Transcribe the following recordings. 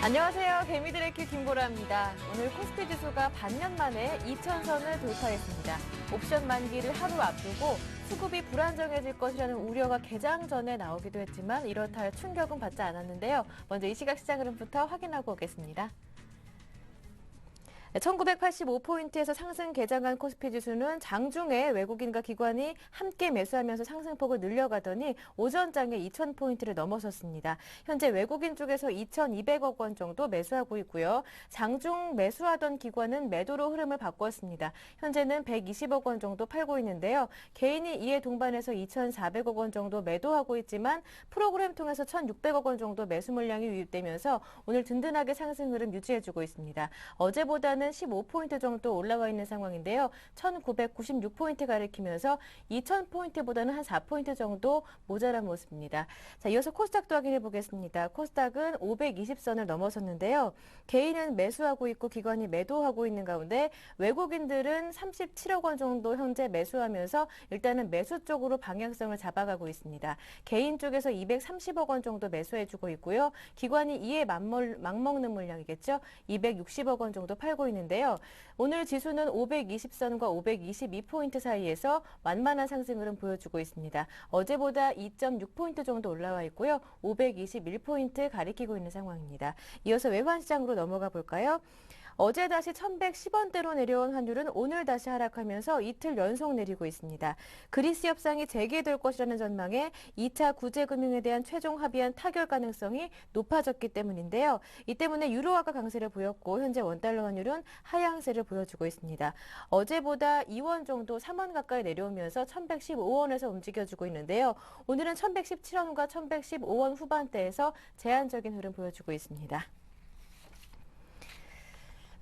안녕하세요. 개미들의 길 김보라입니다. 오늘 코스피 지수가 반년 만에 2,000선을 돌파했습니다. 옵션 만기를 하루 앞두고 수급이 불안정해질 것이라는 우려가 개장 전에 나오기도 했지만 이렇다 할 충격은 받지 않았는데요. 먼저 이 시각 시장 흐름부터 확인하고 오겠습니다. 1985포인트에서 상승 개장한 코스피 지수는 장중에 외국인과 기관이 함께 매수하면서 상승폭을 늘려가더니 오전장에 2,000포인트를 넘어섰습니다. 현재 외국인 쪽에서 2,200억 원 정도 매수하고 있고요. 장중 매수하던 기관은 매도로 흐름을 바꿨습니다. 현재는 120억 원 정도 팔고 있는데요. 개인이 이에 동반해서 2,400억 원 정도 매도하고 있지만 프로그램 통해서 1,600억 원 정도 매수 물량이 유입되면서 오늘 든든하게 상승 흐름 유지해주고 있습니다. 어제보다는 15포인트 정도 올라와 있는 상황인데요. 1,996포인트 가리키면서 2,000포인트보다는 한 4포인트 정도 모자란 모습입니다. 자, 이어서 코스닥도 확인해 보겠습니다. 코스닥은 520선을 넘어섰는데요. 개인은 매수하고 있고 기관이 매도하고 있는 가운데 외국인들은 37억 원 정도 현재 매수하면서 일단은 매수 쪽으로 방향성을 잡아가고 있습니다. 개인 쪽에서 230억 원 정도 매수해주고 있고요. 기관이 이에 맞먹는 물량이겠죠. 260억 원 정도 팔고 있는데요. 오늘 지수는 520선과 522포인트 사이에서 완만한 상승 흐름 보여주고 있습니다. 어제보다 2.6포인트 정도 올라와 있고요. 521포인트 가리키고 있는 상황입니다. 이어서 외환시장으로 넘어가 볼까요? 어제 다시 1,110원대로 내려온 환율은 오늘 다시 하락하면서 이틀 연속 내리고 있습니다. 그리스 협상이 재개될 것이라는 전망에 2차 구제금융에 대한 최종 합의안 타결 가능성이 높아졌기 때문인데요. 이 때문에 유로화가 강세를 보였고 현재 원달러 환율은 하향세를 보여주고 있습니다. 어제보다 2원 정도 3원 가까이 내려오면서 1,115원에서 움직여주고 있는데요. 오늘은 1,117원과 1,115원 후반대에서 제한적인 흐름 보여주고 있습니다.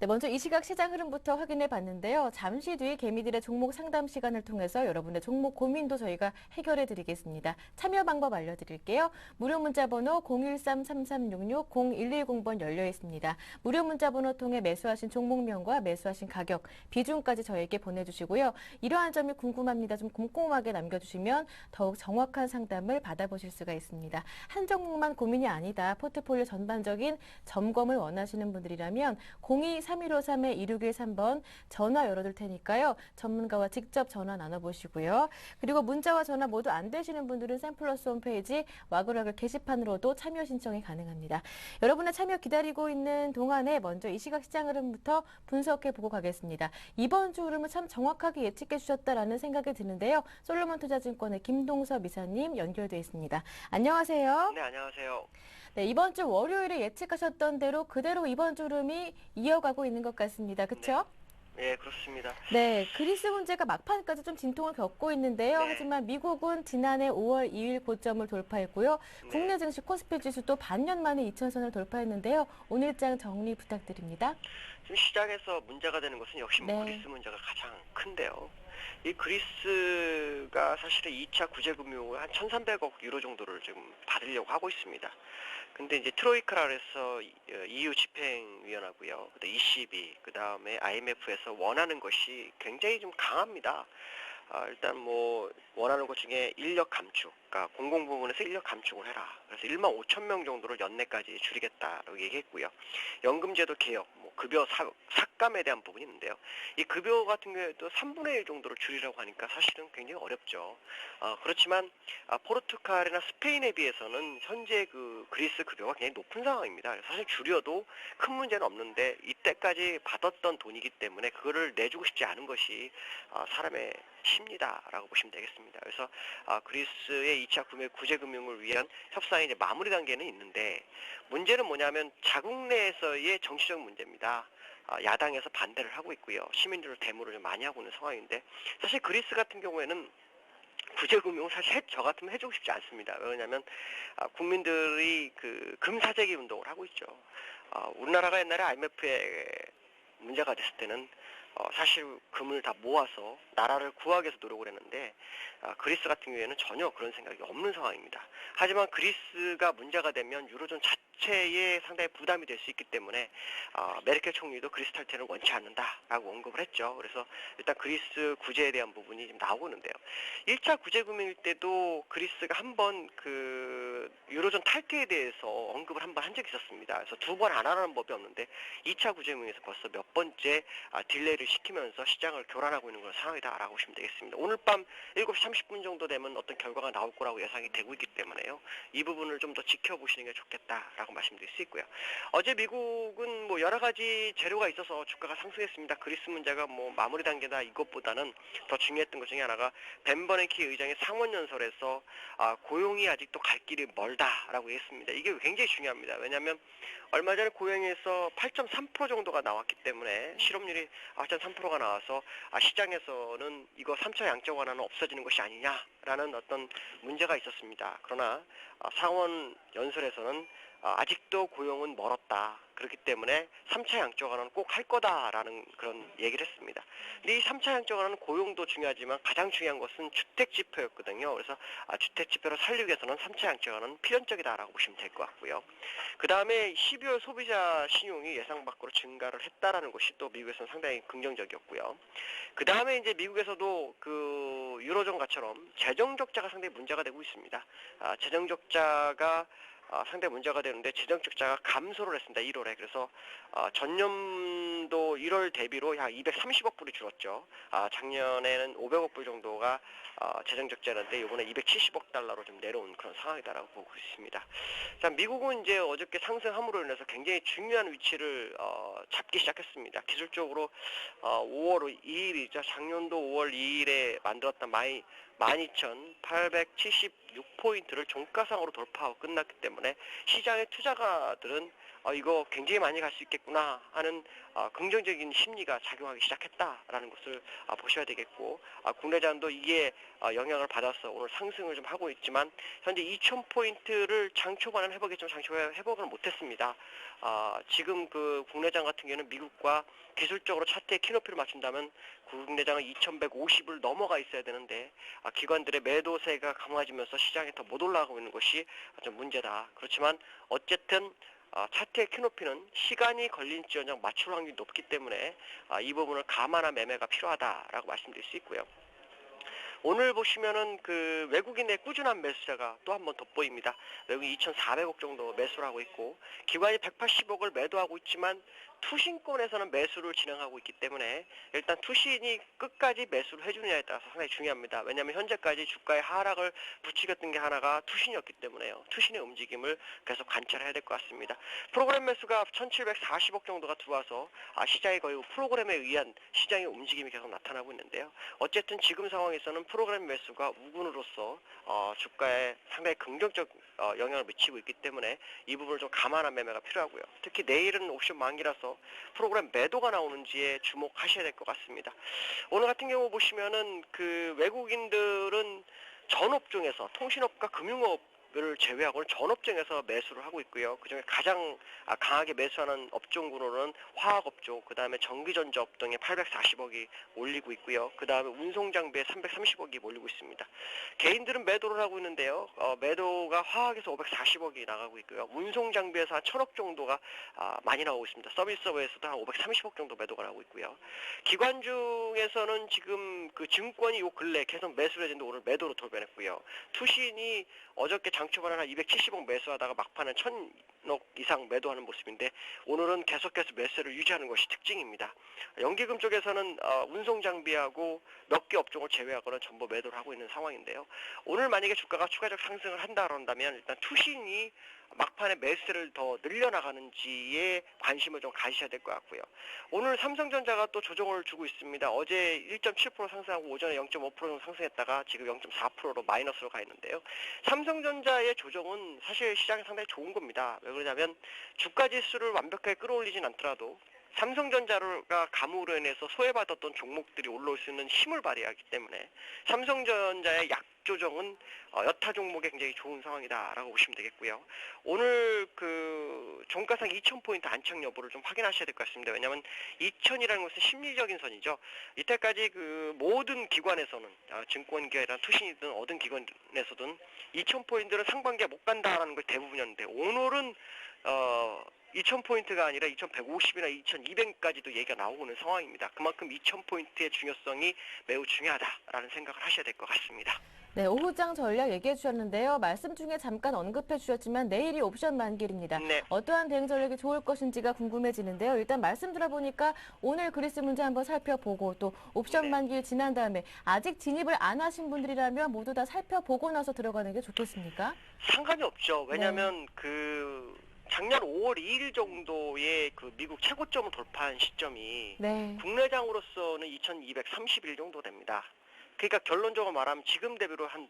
네, 먼저 이 시각 시장 흐름부터 확인해 봤는데요. 잠시 뒤 개미들의 종목 상담 시간을 통해서 여러분의 종목 고민도 저희가 해결해 드리겠습니다. 참여 방법 알려드릴게요. 무료 문자 번호 013-3366-0110번 열려 있습니다. 무료 문자 번호 통해 매수하신 종목명과 매수하신 가격, 비중까지 저에게 보내주시고요. 이러한 점이 궁금합니다. 좀 꼼꼼하게 남겨주시면 더욱 정확한 상담을 받아보실 수가 있습니다. 한 종목만 고민이 아니다. 포트폴리오 전반적인 점검을 원하시는 분들이라면 02-3153-2613번 전화 열어둘 테니까요. 전문가와 직접 전화 나눠보시고요. 그리고 문자와 전화 모두 안 되시는 분들은 샘플러스 홈페이지 와글와글 게시판으로도 참여 신청이 가능합니다. 여러분의 참여 기다리고 있는 동안에 먼저 이 시각 시장 흐름부터 분석해보고 가겠습니다. 이번 주 흐름을 참 정확하게 예측해 주셨다라는 생각이 드는데요. 솔로몬 투자증권의 김동섭 이사님 연결돼 있습니다. 안녕하세요. 네, 안녕하세요. 네, 이번 주 월요일에 예측하셨던 대로 그대로 이번 주 흐름이 이어가고 있는 것 같습니다. 그렇죠? 네, 그렇습니다. 네, 그리스 문제가 막판까지 좀 진통을 겪고 있는데요. 네. 하지만 미국은 지난해 5월 2일 고점을 돌파했고요. 네. 국내 증시 코스피 지수도 반년 만에 2,000선을 돌파했는데요. 오늘장 정리 부탁드립니다. 지금 시장에서 문제가 되는 것은 역시 네. 그리스 문제가 가장 큰데요. 이 그리스가 사실은 2차 구제금융을 한 1,300억 유로 정도를 지금 받으려고 하고 있습니다. 근데 이제 트로이카라 해서 EU 집행위원하고요, ECB, 그 다음에 IMF에서 원하는 것이 굉장히 좀 강합니다. 일단 뭐 원하는 것 중에 인력 감축, 그러니까 공공부문에서 인력 감축을 해라. 그래서 15,000명 정도를 연내까지 줄이겠다라고 얘기했고요. 연금제도 개혁, 뭐 급여 삭감에 대한 부분이 있는데요. 이 급여 같은 경우에도 3분의 1 정도로 줄이라고 하니까 사실은 굉장히 어렵죠. 그렇지만 포르투갈이나 스페인에 비해서는 현재 그 그리스 급여가 굉장히 높은 상황입니다. 사실 줄여도 큰 문제는 없는데 이때까지 받았던 돈이기 때문에 그거를 내주고 싶지 않은 것이 사람의 심리다라고 보시면 되겠습니다. 그래서 그리스의 2차 구제금융을 위한 협상이 이제 마무리 단계는 있는데 문제는 뭐냐면 자국 내에서의 정치적 문제입니다. 야당에서 반대를 하고 있고요. 시민들을 데모를 좀 많이 하고 있는 상황인데 사실 그리스 같은 경우에는 구제금융을 사실 저 같으면 해주고 싶지 않습니다. 왜냐하면 국민들이 그 금사재기 운동을 하고 있죠. 우리나라가 옛날에 IMF에 문제가 됐을 때는 사실 금을 다 모아서 나라를 구하기 위해서 노력을 했는데 그리스 같은 경우에는 전혀 그런 생각이 없는 상황입니다. 하지만 그리스가 문제가 되면 유로존 자체에 상당히 부담이 될 수 있기 때문에 메르켈 총리도 그리스 탈퇴를 원치 않는다라고 언급을 했죠. 그래서 일단 그리스 구제에 대한 부분이 지금 나오고 있는데요. 1차 구제금융일 때도 그리스가 한번 그 유로존 탈퇴에 대해서 언급을 한번 한 적이 있었습니다. 그래서 두 번 안 하라는 법이 없는데 2차 구제금융에서 벌써 몇 번째 딜레이를 시키면서 시장을 교란하고 있는 그런 상황이다라고 보시면 되겠습니다. 오늘 밤 7시 30분 정도 되면 어떤 결과가 나올 거라고 예상이 되고 있기 때문에요. 이 부분을 좀 더 지켜보시는 게 좋겠다라고 말씀드릴 수 있고요. 어제 미국은 뭐 여러 가지 재료가 있어서 주가가 상승했습니다. 그리스 문제가 뭐 마무리 단계다 이것보다는 더 중요했던 것 중에 하나가 벤 버냉키 의장의 상원 연설에서 고용이 아직도 갈 길이 멀다라고 했습니다. 이게 굉장히 중요합니다. 왜냐하면 얼마 전에 고용에서 8.3% 정도가 나왔기 때문에 실업률이 8.3%가 나와서 시장에서는 이거 3차 양적 완화는 없어지는 것이 아니냐라는 어떤 문제가 있었습니다. 그러나 상원 연설에서는 아직도 고용은 멀었다. 그렇기 때문에 3차 양적 완화는 꼭 할 거다라는 그런 얘기를 했습니다. 근데 이 3차 양적 완화는 고용도 중요하지만 가장 중요한 것은 주택 지표였거든요. 그래서 주택 지표를 살리기 위해서는 3차 양적 완화는 필연적이다라고 보시면 될 것 같고요. 그 다음에 12월 소비자 신용이 예상 밖으로 증가를 했다라는 것이 또 미국에서는 상당히 긍정적이었고요. 그 다음에 이제 미국에서도 그 유로존 가처럼 재정 적자가 상당히 문제가 되고 있습니다. 재정 적자가 상당히 문제가 되는데 재정 적자가 감소를 했습니다. 1월에. 그래서 전년도 1월 대비로 약 230억 불이 줄었죠. 작년에는 500억 불 정도가 재정 적자였는데 이번에 270억 달러로 좀 내려온 그런 상황이다라고 보고 있습니다. 자, 미국은 이제 어저께 상승함으로 인해서 굉장히 중요한 위치를 잡기 시작했습니다. 기술적으로 5월 2일이죠. 작년도 5월 2일에 만들었던 12,876포인트를 종가상으로 돌파하고 끝났기 때문에 시장의 투자가들은 이거 굉장히 많이 갈 수 있겠구나 하는 긍정적인 심리가 작용하기 시작했다라는 것을 보셔야 되겠고 국내장도 이게 영향을 받아서 오늘 상승을 좀 하고 있지만 현재 2,000포인트를 장 초반에 회복했지만 장 초반에 회복을 못했습니다. 지금 그 국내장 같은 경우는 미국과 기술적으로 차트의 키높이를 맞춘다면 국내장은 2,150을 넘어가 있어야 되는데 기관들의 매도세가 강화지면서 시장에 더 못 올라가고 있는 것이 좀 문제다. 그렇지만 어쨌든 차트의 키높이는 시간이 걸린지언정 맞출 확률이 높기 때문에 이 부분을 감안한 매매가 필요하다라고 말씀드릴 수 있고요. 오늘 보시면은 그 외국인의 꾸준한 매수세가 또 한 번 돋보입니다. 외국인 2,400억 정도 매수를 하고 있고 기관이 180억을 매도하고 있지만 투신권에서는 매수를 진행하고 있기 때문에 일단 투신이 끝까지 매수를 해주느냐에 따라서 상당히 중요합니다. 왜냐하면 현재까지 주가의 하락을 부추겼던 게 하나가 투신이었기 때문에요. 투신의 움직임을 계속 관찰해야 될 것 같습니다. 프로그램 매수가 1,740억 정도가 들어와서 시장이 거의 프로그램에 의한 시장의 움직임이 계속 나타나고 있는데요. 어쨌든 지금 상황에서는 프로그램 매수가 우군으로서 주가에 상당히 긍정적 영향을 미치고 있기 때문에 이 부분을 좀 감안한 매매가 필요하고요. 특히 내일은 옵션 만기라서 프로그램 매도가 나오는지에 주목하셔야 될 것 같습니다. 오늘 같은 경우 보시면은 그 외국인들은 전업종에서 통신업과 금융업을 제외하고는 전업종에서 매수를 하고 있고요. 그중에 가장 강하게 매수하는 업종으로는 화학업종, 그 다음에 전기전자업 등에 840억이 몰리고 있고요. 그 다음에 운송장비에 330억이 몰리고 있습니다. 개인들은 매도를 하고 있는데요. 매도가 화학에서 540억이 나가고 있고요. 운송장비에서 한 1,000억 정도가 많이 나오고 있습니다. 서비스업에서도 한 530억 정도 매도가 나오고 있고요. 기관 중에서는 지금 그 증권이 요 근래 계속 매수를 했는데 오늘 매도로 돌변했고요. 투신이 어저께 장초반에 한 270억 매수하다가 막판은 1,000억 이상 매도하는 모습인데 오늘은 계속해서 매수를 유지하는 것이 특징입니다. 연기금 쪽에서는 운송장비하고 몇 개 업종을 제외하고는 전부 매도를 하고 있는 상황인데요. 오늘 만약에 주가가 추가적 상승을 한다 그런다면 일단 투신이 막판에 매수를 더 늘려나가는지에 관심을 좀 가지셔야 될 것 같고요. 오늘 삼성전자가 또 조정을 주고 있습니다. 어제 1.7% 상승하고 오전에 0.5% 정도 상승했다가 지금 0.4%로 마이너스로 가 있는데요. 삼성전자의 조정은 사실 시장에 상당히 좋은 겁니다. 왜 그러냐면 주가 지수를 완벽하게 끌어올리진 않더라도 삼성전자가 감으로 인해서 소외받았던 종목들이 올라올 수 있는 힘을 발휘하기 때문에 삼성전자의 약조정은 여타 종목에 굉장히 좋은 상황이다라고 보시면 되겠고요. 오늘 그 종가상 2,000포인트 안착 여부를 좀 확인하셔야 될 것 같습니다. 왜냐하면 2,000이라는 것은 심리적인 선이죠. 이때까지 그 모든 기관에서는 증권계나 투신이든 어떤 기관에서든 2,000포인트는 상반기에 못 간다라는 걸 대부분이었는데 오늘은 2,000포인트가 아니라 2,150이나 2,200까지도 얘기가 나오고 있는 상황입니다. 그만큼 2,000포인트의 중요성이 매우 중요하다라는 생각을 하셔야 될 것 같습니다. 네, 오후장 전략 얘기해 주셨는데요. 말씀 중에 잠깐 언급해 주셨지만 내일이 옵션 만기일입니다. 네. 어떠한 대응 전략이 좋을 것인지가 궁금해지는데요. 일단 말씀 들어보니까 오늘 그리스 문제 한번 살펴보고 또 옵션 네. 만기일 지난 다음에 아직 진입을 안 하신 분들이라면 모두 다 살펴보고 나서 들어가는 게 좋겠습니까? 상관이 없죠. 왜냐하면 그 작년 5월 2일 정도의 그 미국 최고점을 돌파한 시점이 네. 국내장으로서는 2,231 정도 됩니다. 그러니까 결론적으로 말하면 지금 대비로 한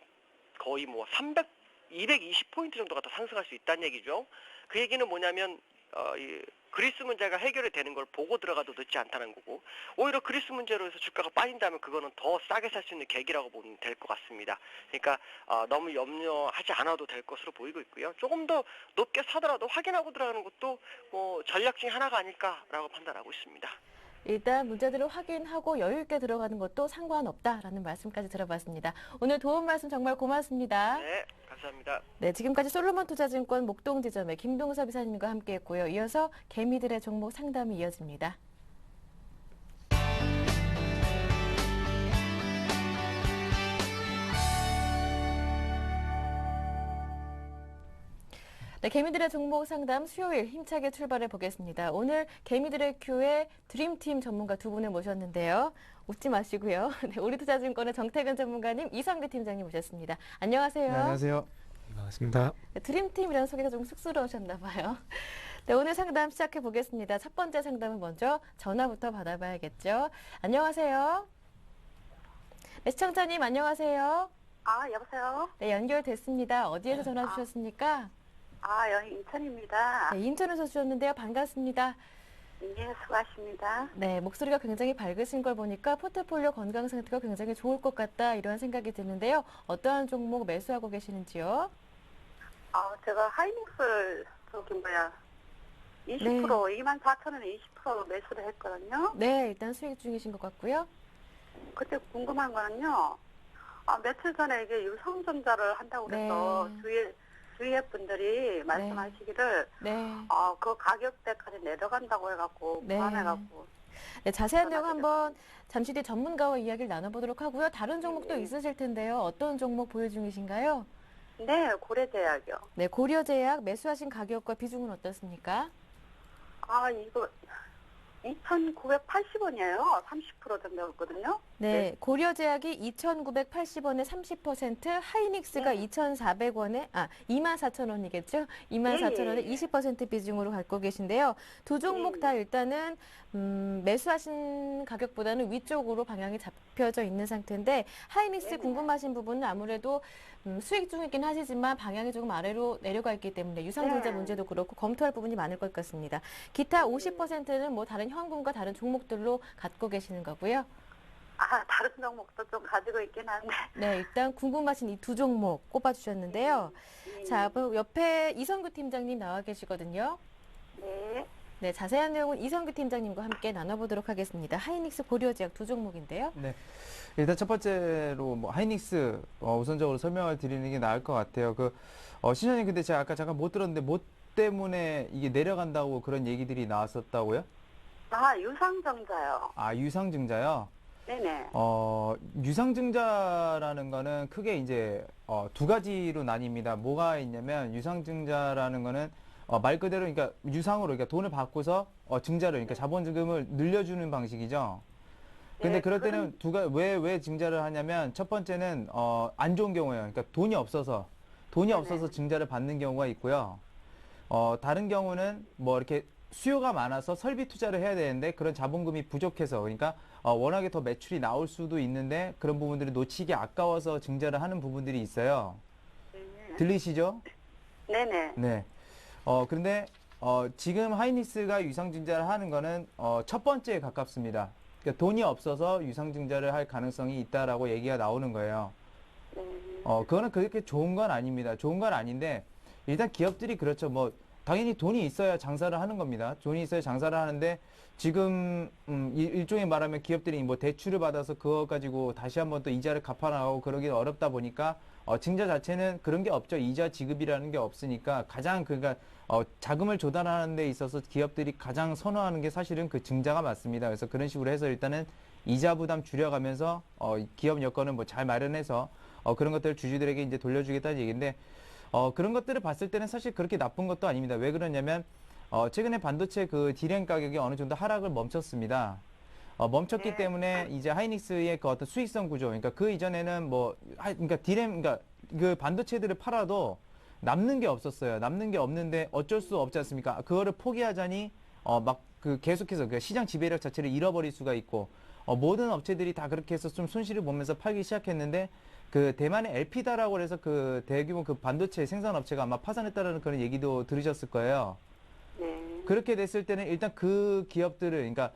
거의 뭐 220포인트 정도가 더 상승할 수 있다는 얘기죠. 그 얘기는 뭐냐면 이 그리스 문제가 해결이 되는 걸 보고 들어가도 늦지 않다는 거고 오히려 그리스 문제로 해서 주가가 빠진다면 그거는 더 싸게 살 수 있는 계기라고 보면 될 것 같습니다. 그러니까 너무 염려하지 않아도 될 것으로 보이고 있고요. 조금 더 높게 사더라도 확인하고 들어가는 것도 뭐 전략 중에 하나가 아닐까라고 판단하고 있습니다. 일단 문제들을 확인하고 여유 있게 들어가는 것도 상관없다라는 말씀까지 들어봤습니다. 오늘 도움 말씀 정말 고맙습니다. 네, 감사합니다. 네, 지금까지 솔로몬 투자증권 목동지점의 김동섭 이사님과 함께했고요. 이어서 개미들의 종목 상담이 이어집니다. 네, 개미들의 종목 상담 수요일 힘차게 출발해 보겠습니다. 오늘 개미들의 큐의 드림팀 전문가 두 분을 모셨는데요. 웃지 마시고요. 네, 우리투자증권의 정태근 전문가님, 이성규 팀장님 모셨습니다. 안녕하세요. 네, 안녕하세요. 반갑습니다. 네, 드림팀이라는 소개가 좀 쑥스러우셨나 봐요. 네, 오늘 상담 시작해 보겠습니다. 첫 번째 상담은 먼저 전화부터 받아봐야겠죠. 안녕하세요. 네, 시청자님 안녕하세요. 여보세요? 네, 연결됐습니다. 어디에서 전화 주셨습니까? 여기 인천입니다. 네, 인천에서 주셨는데요. 반갑습니다. 예, 수고하십니다. 네, 목소리가 굉장히 밝으신 걸 보니까 포트폴리오 건강 상태가 굉장히 좋을 것 같다 이런 생각이 드는데요. 어떠한 종목 매수하고 계시는지요? 제가 하이닉스 저기 20% 네. 24,000원에 20% 매수를 했거든요. 네, 일단 수익 중이신 것 같고요. 그때 궁금한 거는요. 며칠 전에 이게 유성전자를 한다고 그래서 주위에 분들이 말씀하시기를 네. 그 가격대까지 내려간다고 해갖고 네. 불안해갖고. 네, 자세한 내용 한번 잠시 뒤 전문가와 이야기를 나눠보도록 하고요. 다른 종목도 네. 있으실 텐데요. 어떤 종목 보유 중이신가요? 네, 고려제약이요. 네, 고려제약 매수하신 가격과 비중은 어떻습니까? 이거 2,980원이에요. 30% 정도였거든요. 네, 고려제약이 2,980원에 30%, 하이닉스가 네. 2,400원에, 24,000원이겠죠? 24,000원에 예. 20% 비중으로 갖고 계신데요. 두 종목 다 일단은, 매수하신 가격보다는 위쪽으로 방향이 잡혀져 있는 상태인데, 하이닉스 네네. 궁금하신 부분은 아무래도 수익 중이긴 하시지만 방향이 조금 아래로 내려가 있기 때문에 유상증자 네. 문제도 그렇고 검토할 부분이 많을 것 같습니다. 기타 50%는 뭐 다른 현금과 다른 종목들로 갖고 계시는 거고요. 다른 종목도 좀 가지고 있긴 한데. 네, 일단 궁금하신 이 두 종목 꼽아주셨는데요. 예. 자, 옆에 이성규 팀장님 나와 계시거든요. 네. 네, 자세한 내용은 이성규 팀장님과 함께 나눠보도록 하겠습니다. 하이닉스, 고려제약 두 종목인데요. 네. 일단 첫 번째로 하이닉스 우선적으로 설명을 드리는 게 나을 것 같아요. 신현님 근데 제가 아까 잠깐 못 들었는데 뭐 때문에 이게 내려간다고 그런 얘기들이 나왔었다고요? 유상증자요. 유상증자요? 네네. 유상증자라는 거는 크게 이제 두 가지로 나뉩니다. 뭐가 있냐면 유상증자라는 거는 말 그대로 그러니까 유상으로 그러니까 돈을 받고서 증자를 그러니까 자본금을 늘려주는 방식이죠. 근데 네, 그럴 때는 왜 증자를 하냐면 첫 번째는 안 좋은 경우예요. 그러니까 돈이 없어서 네네. 증자를 받는 경우가 있고요. 다른 경우는 뭐 이렇게 수요가 많아서 설비 투자를 해야 되는데 그런 자본금이 부족해서 그러니까 워낙에 더 매출이 나올 수도 있는데 그런 부분들이 놓치기 아까워서 증자를 하는 부분들이 있어요. 네. 들리시죠? 네네. 네. 그런데 지금 하이닉스가 유상증자를 하는 거는 첫 번째에 가깝습니다. 그러니까 돈이 없어서 유상증자를 할 가능성이 있다라고 얘기가 나오는 거예요. 네. 그거는 그렇게 좋은 건 아닙니다. 좋은 건 아닌데 일단 기업들이 그렇죠. 뭐 당연히 돈이 있어야 장사를 하는 겁니다. 돈이 있어야 장사를 하는데 지금 일종의 말하면 기업들이 뭐 대출을 받아서 그거 가지고 다시 한번 또 이자를 갚아 나가고 그러기 어렵다 보니까 증자 자체는 그런 게 없죠. 이자 지급이라는 게 없으니까 가장 그러니까 자금을 조달하는 데 있어서 기업들이 가장 선호하는 게 사실은 그 증자가 맞습니다. 그래서 그런 식으로 해서 일단은 이자 부담 줄여가면서 기업 여건을 뭐 잘 마련해서 그런 것들을 주주들에게 이제 돌려주겠다는 얘기인데 그런 것들을 봤을 때는 사실 그렇게 나쁜 것도 아닙니다. 왜 그러냐면 최근에 반도체 그 D램 가격이 어느 정도 하락을 멈췄습니다. 멈췄기 네. 때문에 이제 하이닉스의 그 어떤 수익성 구조, 그러니까 그 이전에는 그러니까 그러니까 그 반도체들을 팔아도 남는 게 없었어요. 남는 게 없는데 어쩔 수 없지 않습니까? 그거를 포기하자니 막 그 계속해서 그 시장 지배력 자체를 잃어버릴 수가 있고 모든 업체들이 다 그렇게 해서 좀 손실을 보면서 팔기 시작했는데 그 대만의 엘피다라고 해서 그 대규모 그 반도체 생산 업체가 아마 파산했다라는 그런 얘기도 들으셨을 거예요. 네. 그렇게 됐을 때는 일단 그 기업들을 그러니까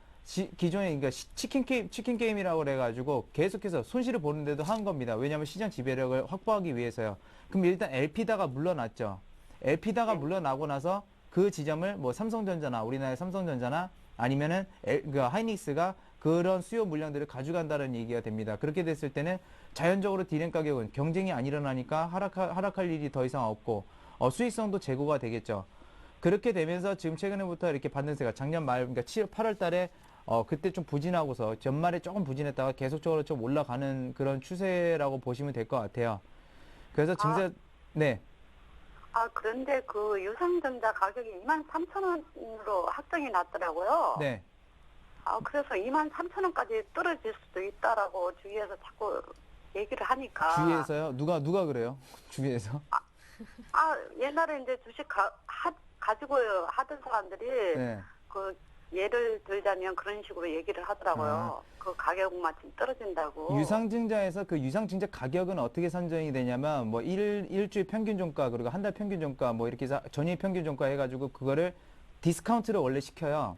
기존에 그러니까 치킨 게임이라고 그래가지고 계속해서 손실을 보는데도 한 겁니다. 왜냐하면 시장 지배력을 확보하기 위해서요. 그럼 일단 엘피다가 물러났죠. 엘피다가 네. 물러나고 나서 그 지점을 뭐 삼성전자나 우리나라의 삼성전자나 아니면은 그 하이닉스가 그런 수요 물량들을 가져간다는 얘기가 됩니다. 그렇게 됐을 때는 자연적으로 디램 가격은 경쟁이 안 일어나니까 하락할 일이 더 이상 없고 수익성도 제고가 되겠죠. 그렇게 되면서 지금 최근에부터 이렇게 반등세가 작년 말 그러니까 8월 달에 그때 좀 부진하고서 전말에 조금 부진했다가 계속적으로 좀 올라가는 그런 추세라고 보시면 될 것 같아요. 그래서 증세 네. 그런데 그 유상증자 가격이 23,000원으로 확정이 났더라고요. 네. 그래서 23,000원까지 떨어질 수도 있다라고 주위에서 자꾸 얘기를 하니까. 주위에서요? 누가 그래요? 주위에서? 옛날에 이제 주식 가지고 하던 사람들이 네. 그 예를 들자면 그런 식으로 얘기를 하더라고요. 그 가격만 좀 떨어진다고. 유상증자에서 그 유상증자 가격은 어떻게 산정이 되냐면 뭐 일주일 평균 종가 그리고 한 달 평균 종가 뭐 이렇게 해서 전일 평균 종가 해가지고 그거를 디스카운트를 원래 시켜요.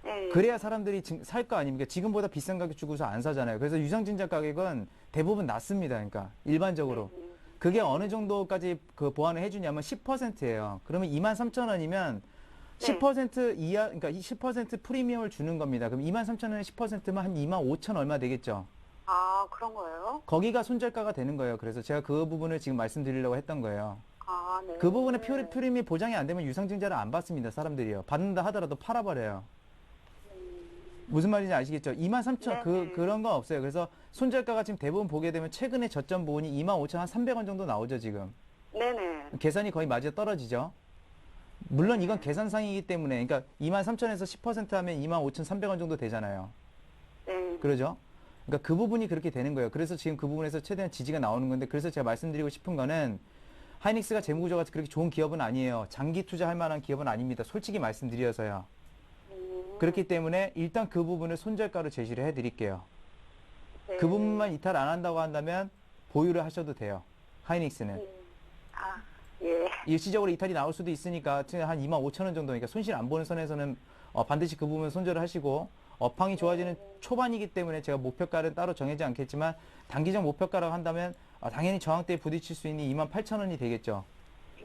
네. 그래야 사람들이 살 거 아닙니까? 지금보다 비싼 가격 주고서 안 사잖아요. 그래서 유상증자 가격은 대부분 낮습니다. 그러니까 일반적으로. 그게 어느 정도까지 그 보완을 해주냐면 10%예요. 그러면 23,000원이면 네. 10% 이하, 그러니까 10% 프리미엄을 주는 겁니다. 그럼 23,000원에 10%면 한 25,000 얼마 되겠죠. 그런 거예요? 거기가 손절가가 되는 거예요. 그래서 제가 그 부분을 지금 말씀드리려고 했던 거예요. 네. 그 부분에 프리미엄 보장이 안 되면 유상증자를 안 받습니다. 사람들이요. 받는다 하더라도 팔아버려요. 무슨 말인지 아시겠죠? 23,000 네네. 그런 건 없어요. 그래서 손절가가 지금 대부분 보게 되면 최근에 저점 보니 25,300원 정도 나오죠, 지금. 네네. 계산이 거의 맞아 떨어지죠. 물론 이건 계산상이기 때문에 그러니까 23,000에서 10% 하면 25,300원 정도 되잖아요. 네. 그러죠? 그러니까 그 부분이 그렇게 되는 거예요. 그래서 지금 그 부분에서 최대한 지지가 나오는 건데 그래서 제가 말씀드리고 싶은 거는 하이닉스가 재무구조가 그렇게 좋은 기업은 아니에요. 장기 투자할 만한 기업은 아닙니다. 솔직히 말씀드려서요. 그렇기 때문에 일단 그 부분을 손절가로 제시를 해드릴게요. 네. 그 부분만 이탈 안 한다고 한다면 보유를 하셔도 돼요. 하이닉스는. 예. 일시적으로 이탈이 나올 수도 있으니까 지금 한 25,000원 정도니까 손실 안 보는 선에서는 반드시 그 부분 손절을 하시고 업황이 좋아지는 초반이기 때문에 제가 목표가를 따로 정하지 않겠지만 단기적 목표가라고 한다면 당연히 저항대에 부딪힐 수 있는 28,000원이 되겠죠.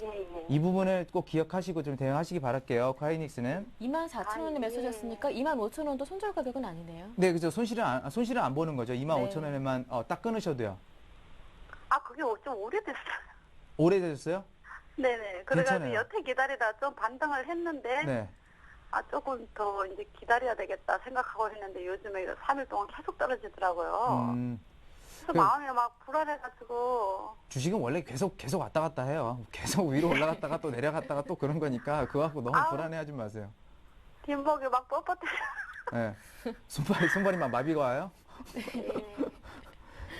예. 이 부분을 꼭 기억하시고 좀 대응하시기 바랄게요. 하이닉스는. 24,000원에 매수하셨으니까 25,000원도 손절 가격은 아니네요. 네, 그죠. 손실은 안 보는 거죠. 25,000원에만 딱 끊으셔도요. 그게 좀 오래됐어요. 오래되셨어요? 네네. 그래가지고 괜찮아요. 여태 기다리다 좀 반등을 했는데, 네. 조금 더 이제 기다려야 되겠다 생각하고 했는데 요즘에 3일 동안 계속 떨어지더라고요. 그래서 그- 마음이 막 불안해가지고. 주식은 원래 계속 왔다 갔다 해요. 계속 위로 올라갔다가 또 내려갔다가 또 그런 거니까 그거 갖고 너무 아우. 불안해하지 마세요. 뒷목이 막 뻣뻣해. 네. 손발이 막 마비가 와요.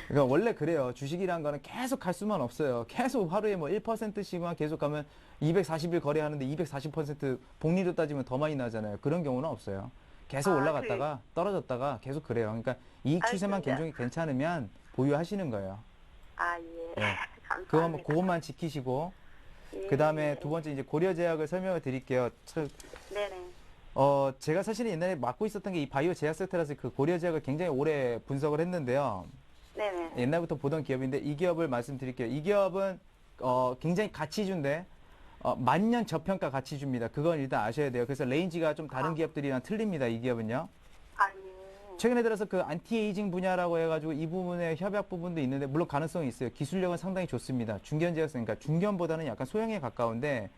그러니까 원래 그래요. 주식이란 거는 계속 갈 수만 없어요. 계속 하루에 뭐 1%씩만 계속 가면 240일 거래하는데 240% 복리로 따지면 더 많이 나잖아요. 그런 경우는 없어요. 계속 올라갔다가 떨어졌다가 계속 그래요. 그러니까 이익 추세만 알겠습니다. 괜찮으면 보유하시는 거예요. 예. 네. 감사합니다. 그것만 지키시고 예. 그다음에 두 번째 이제 고려제약을 설명을 드릴게요. 네네. 제가 사실 옛날에 맡고 있었던 게 이 바이오 제약 섹터라서 그 고려제약을 굉장히 오래 분석을 했는데요. 네네. 옛날부터 보던 기업인데 이 기업을 말씀드릴게요. 이 기업은 굉장히 가치주인데 만년 저평가 가치주입니다. 그건 일단 아셔야 돼요. 그래서 레인지가 좀 다른 기업들이랑 틀립니다. 이 기업은요. 아, 최근에 들어서 그 안티에이징 분야라고 해가지고 이 부분에 협약 부분도 있는데 물론 가능성이 있어요. 기술력은 상당히 좋습니다. 중견 제약사, 그러니까 중견보다는 약간 소형에 가까운데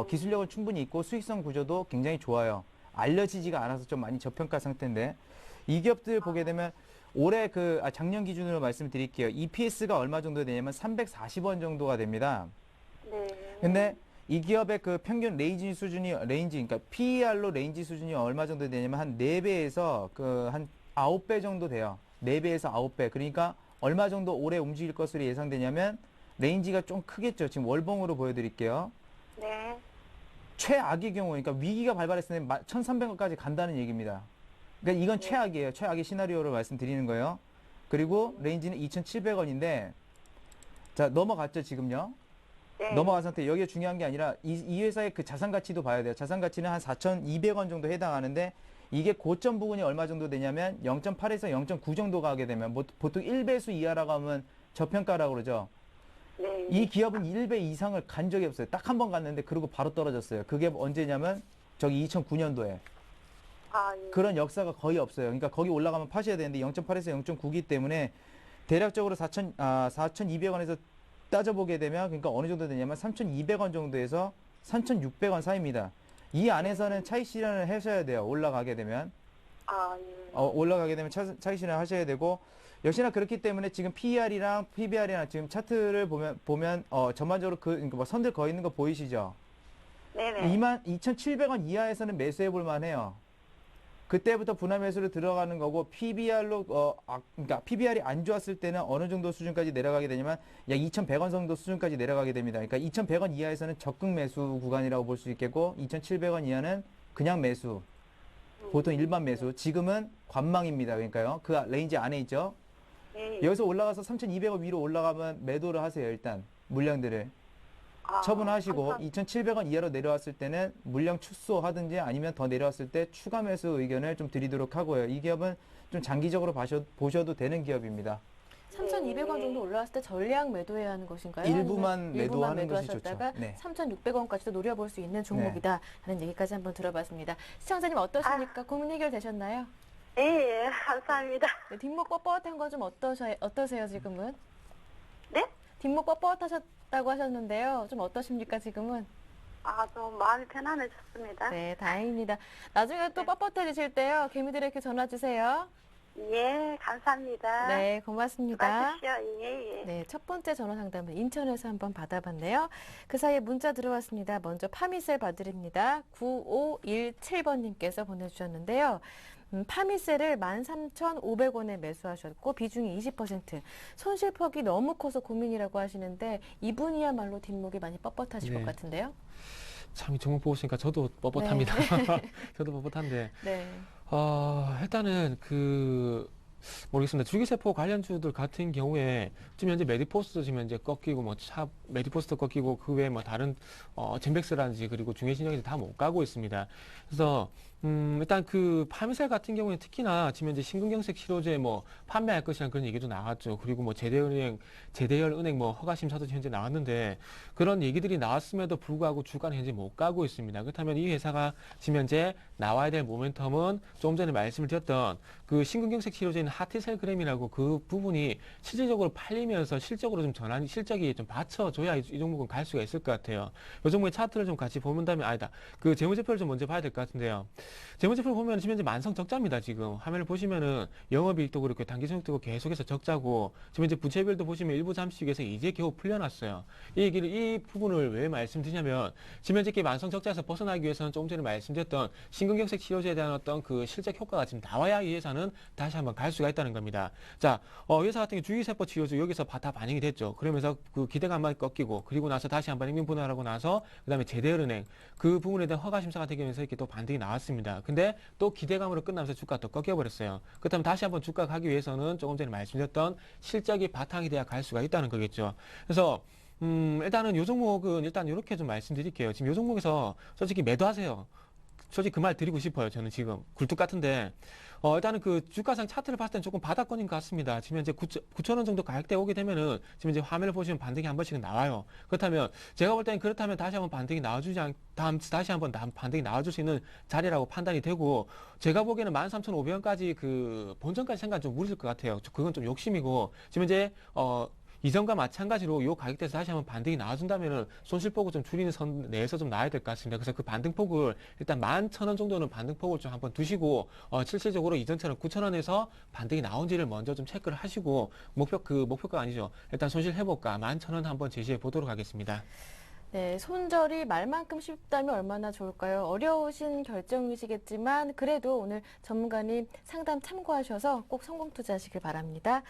기술력은 충분히 있고 수익성 구조도 굉장히 좋아요. 알려지지가 않아서 좀 많이 저평가 상태인데 이 기업들 보게 되면 올해 작년 기준으로 말씀드릴게요. EPS가 얼마 정도 되냐면 340원 정도가 됩니다. 네. 근데 이 기업의 그 평균 그러니까 PER로 레인지 수준이 얼마 정도 되냐면 한 4배에서 한 9배 정도 돼요. 4배에서 9배. 그러니까 얼마 정도 올해 움직일 것으로 예상되냐면 레인지가 좀 크겠죠. 지금 월봉으로 보여드릴게요. 네. 최악의 경우, 그러니까 위기가 발발했을 때 1,300원까지 간다는 얘기입니다. 그러니까 이건 최악이에요. 최악의 시나리오로 말씀드리는 거예요. 그리고 레인지는 2,700원인데 자, 넘어갔죠, 지금요. 네. 넘어간 상태. 여기에 중요한 게 아니라 이 회사의 그 자산 가치도 봐야 돼요. 자산 가치는 한 4,200원 정도 해당하는데 이게 고점 부분이 얼마 정도 되냐면 0.8에서 0.9 정도 가게 되면 보통 1배수 이하라고 하면 저평가라고 그러죠. 네. 이 기업은 1배 이상을 간 적이 없어요. 딱 한 번 갔는데 그러고 바로 떨어졌어요. 그게 언제냐면 저기 2009년도에. 아, 예. 그런 역사가 거의 없어요. 그러니까 거기 올라가면 파셔야 되는데 0.8에서 0.9기 때문에 대략적으로 4,200원에서 따져보게 되면 그러니까 어느 정도 되냐면 3,200원 정도에서 3,600원 사이입니다. 이 안에서는 차익 실현을 하셔야 돼요. 올라가게 되면. 아, 예. 올라가게 되면 차익 실현을 하셔야 되고 역시나 그렇기 때문에 지금 PER이랑 PBR이랑 지금 차트를 보면 전반적으로 그러니까 뭐 선들 거 있는 거 보이시죠? 네네. 22,700원 이하에서는 매수해 볼 만해요. 그때부터 분할 매수로 들어가는 거고 PBR로 그러니까 PBR이 안 좋았을 때는 어느 정도 수준까지 내려가게 되냐면 약 2,100원 정도 수준까지 내려가게 됩니다. 그러니까 2,100원 이하에서는 적극 매수 구간이라고 볼 수 있겠고 2,700원 이하는 그냥 매수. 보통 일반 매수. 지금은 관망입니다. 그러니까요. 그 레인지 안에 있죠. 예. 여기서 올라가서 3,200원 위로 올라가면 매도를 하세요. 일단 물량들을. 아, 처분하시고 감사- 2,700원 이하로 내려왔을 때는 물량 축소하든지 아니면 더 내려왔을 때 추가 매수 의견을 좀 드리도록 하고요. 이 기업은 좀 장기적으로 보셔도 되는 기업입니다. 3,200원 정도 올라왔을 때 전량 매도해야 하는 것인가요? 일부만 아니면 매도하는 것이 매도하셨다가 좋죠. 네. 3,600원까지도 노려볼 수 있는 종목이다 하는 얘기까지 한번 들어봤습니다. 시청자님 어떠십니까? 고민 해결되셨나요? 예, 예, 감사합니다. 네, 뒷목 뻣뻣한 건 좀 어떠세요 지금은? 네? 뒷목 뻣뻣하셨다고 하셨는데요. 좀 어떠십니까 지금은? 아, 좀 마음이 편안해졌습니다. 네, 다행입니다. 나중에 또 뻣뻣해지실 때요. 개미들에게 전화 주세요. 예, 감사합니다. 네, 고맙습니다. 수고하십시오. 예, 예. 네, 첫 번째 전화 상담은 인천에서 한번 받아봤네요. 그 사이에 문자 들어왔습니다. 먼저 파미셀 봐드립니다. 9517번님께서 보내주셨는데요. 파미셀을 13,500원에 매수하셨고 비중이 20%. 손실폭이 너무 커서 고민이라고 하시는데 이분이야말로 뒷목이 많이 뻣뻣하실 네. 것 같은데요. 참 이 종목 보고 있으니까 저도 뻣뻣합니다. 저도 뻣뻣한데 네. 일단은 모르겠습니다. 줄기세포 관련주들 같은 경우에 지금 현재 메디포스도 지금 현재 꺾이고 메디포스도 꺾이고 그 외에 뭐 다른 젠백스라든지 그리고 중해신경이 다 못 가고 있습니다. 그래서 일단 그 파미셀 같은 경우에 특히나 지금 현재 심근경색 치료제 뭐 판매할 것이라는 그런 얘기도 나왔죠. 그리고 뭐 제대열은행 뭐 허가 심사도 현재 나왔는데 그런 얘기들이 나왔음에도 불구하고 주가는 현재 못 가고 있습니다. 그렇다면 이 회사가 지금 현재 나와야 될 모멘텀은 조금 전에 말씀을 드렸던 그 심근경색 치료제인 하티셀그램이라고 그 부분이 실질적으로 팔리면서 실적이 좀 받쳐줘야 이 종목은 갈 수가 있을 것 같아요. 이 종목의 차트를 좀 같이 보면다면 아니다. 그 재무제표를 좀 먼저 봐야 될 것 같은데요. 재무제표를 보면 지금 현재 만성 적자입니다. 지금 화면을 보시면은 영업이익도 그렇고 단기순이익도 계속해서 적자고 지금 현재 부채비율도 보시면 일부 잠식에서 이제 겨우 풀려났어요. 이 부분을 왜 말씀드리냐면 지금 현재 만성 적자에서 벗어나기 위해서는 조금 전에 말씀드렸던 심근경색 치료제에 대한 어떤 그 실적 효과가 지금 나와야 이 회사는 다시 한번 갈 수가 있다는 겁니다. 자, 이 회사 같은 경우 주기세포 치료제 여기서 다 반영이 됐죠. 그러면서 그 기대감만 꺾이고 그리고 나서 다시 한번 행명 분할하고 나서 그다음에 제대은행 그 부분에 대한 허가 심사 같은 경우에서 이렇게 또 반등이 나왔습니다. 근데 또 기대감으로 끝나면서 주가 또 꺾여버렸어요. 그렇다면 다시 한번 주가 가기 위해서는 조금 전에 말씀드렸던 실적이 바탕이 돼야 갈 수가 있다는 거겠죠. 그래서 일단은 요 종목은 일단 이렇게 좀 말씀드릴게요. 지금 요 종목에서 솔직히 매도하세요. 솔직히 그 말 드리고 싶어요. 저는 지금 굴뚝 같은데 일단은 그 주가상 차트를 봤을 때는 조금 바닥권인 것 같습니다. 지금 현재 9,000원 정도 가격대 오게 되면은 지금 이제 화면을 보시면 반등이 한 번씩은 나와요. 그렇다면 제가 볼 때는 그렇다면 다시 한번 반등이 나와주지 다시 한번 반등이 나와줄 수 있는 자리라고 판단이 되고 제가 보기에는 13,500원까지 그 본전까지 생각 좀 무리일 것 같아요. 그건 좀 욕심이고 지금 이제 이전과 마찬가지로 이 가격대에서 다시 한번 반등이 나와준다면은 손실폭을 좀 줄이는 선 내에서 좀 나와야 될 것 같습니다. 그래서 그 반등폭을 일단 11,000원 정도는 반등폭을 좀 한번 두시고 실질적으로 이전처럼 9,000원에서 반등이 나온지를 먼저 좀 체크를 하시고 목표가 아니죠. 일단 손실 회복가 11,000원 한번 제시해 보도록 하겠습니다. 네, 손절이 말만큼 쉽다면 얼마나 좋을까요? 어려우신 결정이시겠지만 그래도 오늘 전문가님 상담 참고하셔서 꼭 성공 투자하시길 바랍니다.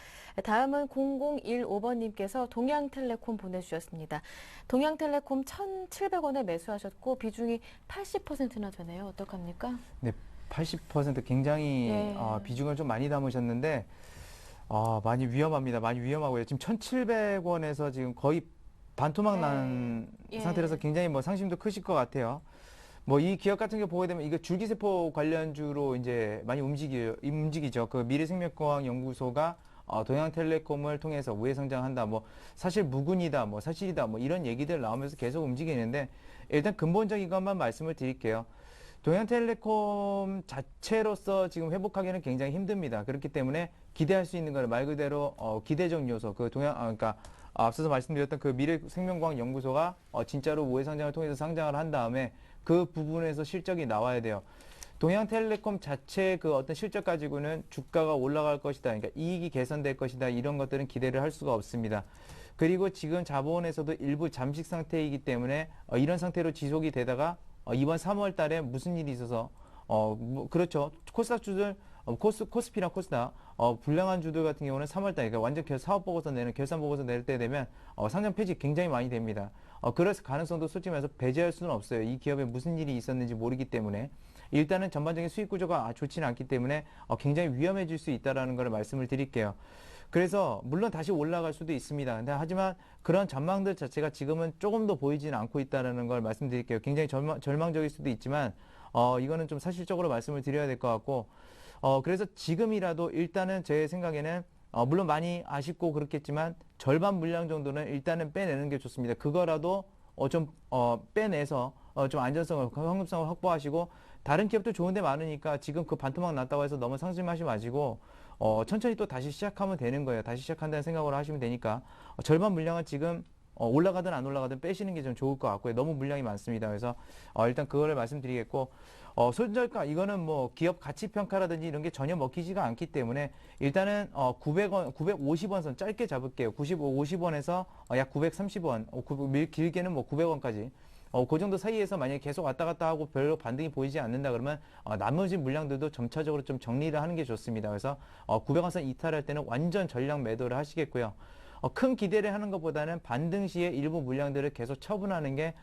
다음은 0015번님께서 동양텔레콤 보내주셨습니다. 동양텔레콤 1,700원에 매수하셨고 비중이 80%나 되네요. 어떡합니까? 네, 80% 굉장히 네. 비중을 좀 많이 담으셨는데 많이 위험합니다. 많이 위험하고요. 지금 1,700원에서 지금 거의 반토막 난 예. 상태라서 굉장히 뭐 상심도 크실 것 같아요. 뭐 이 기업 같은 게 보게 되면 이거 줄기세포 관련주로 이제 많이 움직이죠. 그 미래생명공학 연구소가 동양텔레콤을 통해서 우회성장한다. 뭐 사실 무근이다. 뭐 사실이다. 뭐 이런 얘기들 나오면서 계속 움직이는데 일단 근본적인 것만 말씀을 드릴게요. 동양텔레콤 자체로서 지금 회복하기는 굉장히 힘듭니다. 그렇기 때문에 기대할 수 있는 건 말 그대로 기대적 요소, 그러니까 앞서서 말씀드렸던 그 미래생명과학 연구소가 진짜로 우회상장을 통해서 상장을 한 다음에 그 부분에서 실적이 나와야 돼요. 동양텔레콤 자체 그 어떤 실적 가지고는 주가가 올라갈 것이다. 그러니까 이익이 개선될 것이다. 이런 것들은 기대를 할 수가 없습니다. 그리고 지금 자본에서도 일부 잠식 상태이기 때문에 이런 상태로 지속이 되다가 이번 3월 달에 무슨 일이 있어서 그렇죠. 코스닥주들 코스피나 코스닥 불량한 주들 같은 경우는 3월 달 그러니까 완전 사업 보고서 내는 결산 보고서 낼 때 되면 상장 폐지 굉장히 많이 됩니다. 그래서 가능성도 솔직히 말해서 배제할 수는 없어요. 이 기업에 무슨 일이 있었는지 모르기 때문에 일단은 전반적인 수익 구조가 좋지는 않기 때문에 굉장히 위험해질 수 있다라는 걸 말씀을 드릴게요. 그래서 물론 다시 올라갈 수도 있습니다. 근데 하지만 그런 전망들 자체가 지금은 조금 더 보이지는 않고 있다는 걸 말씀드릴게요. 굉장히 절망적일 수도 있지만 이거는 좀 사실적으로 말씀을 드려야 될 것 같고 그래서 지금이라도 일단은 제 생각에는 물론 많이 아쉽고 그렇겠지만 절반 물량 정도는 일단은 빼내는 게 좋습니다. 그거라도 좀 빼내서 좀 안전성을 현금성을 확보하시고 다른 기업도 좋은 데 많으니까 지금 그 반토막 났다고 해서 너무 상심하지 마시고 천천히 또 다시 시작하면 되는 거예요. 다시 시작한다는 생각으로 하시면 되니까 절반 물량은 지금 올라가든 안 올라가든 빼시는 게 좀 좋을 것 같고요. 너무 물량이 많습니다. 그래서 일단 그거를 말씀드리겠고 손절가 이거는 뭐 기업 가치 평가라든지 이런 게 전혀 먹히지가 않기 때문에 일단은 900원, 950원 선 짧게 잡을게요. 50원에서 약 930원, 길게는 뭐 900원까지. 그 정도 사이에서 만약에 계속 왔다 갔다 하고 별로 반등이 보이지 않는다 그러면 나머지 물량들도 점차적으로 좀 정리를 하는 게 좋습니다. 그래서 900원선 이탈할 때는 완전 전량 매도를 하시겠고요. 큰 기대를 하는 것보다는 반등 시에 일부 물량들을 계속 처분하는 게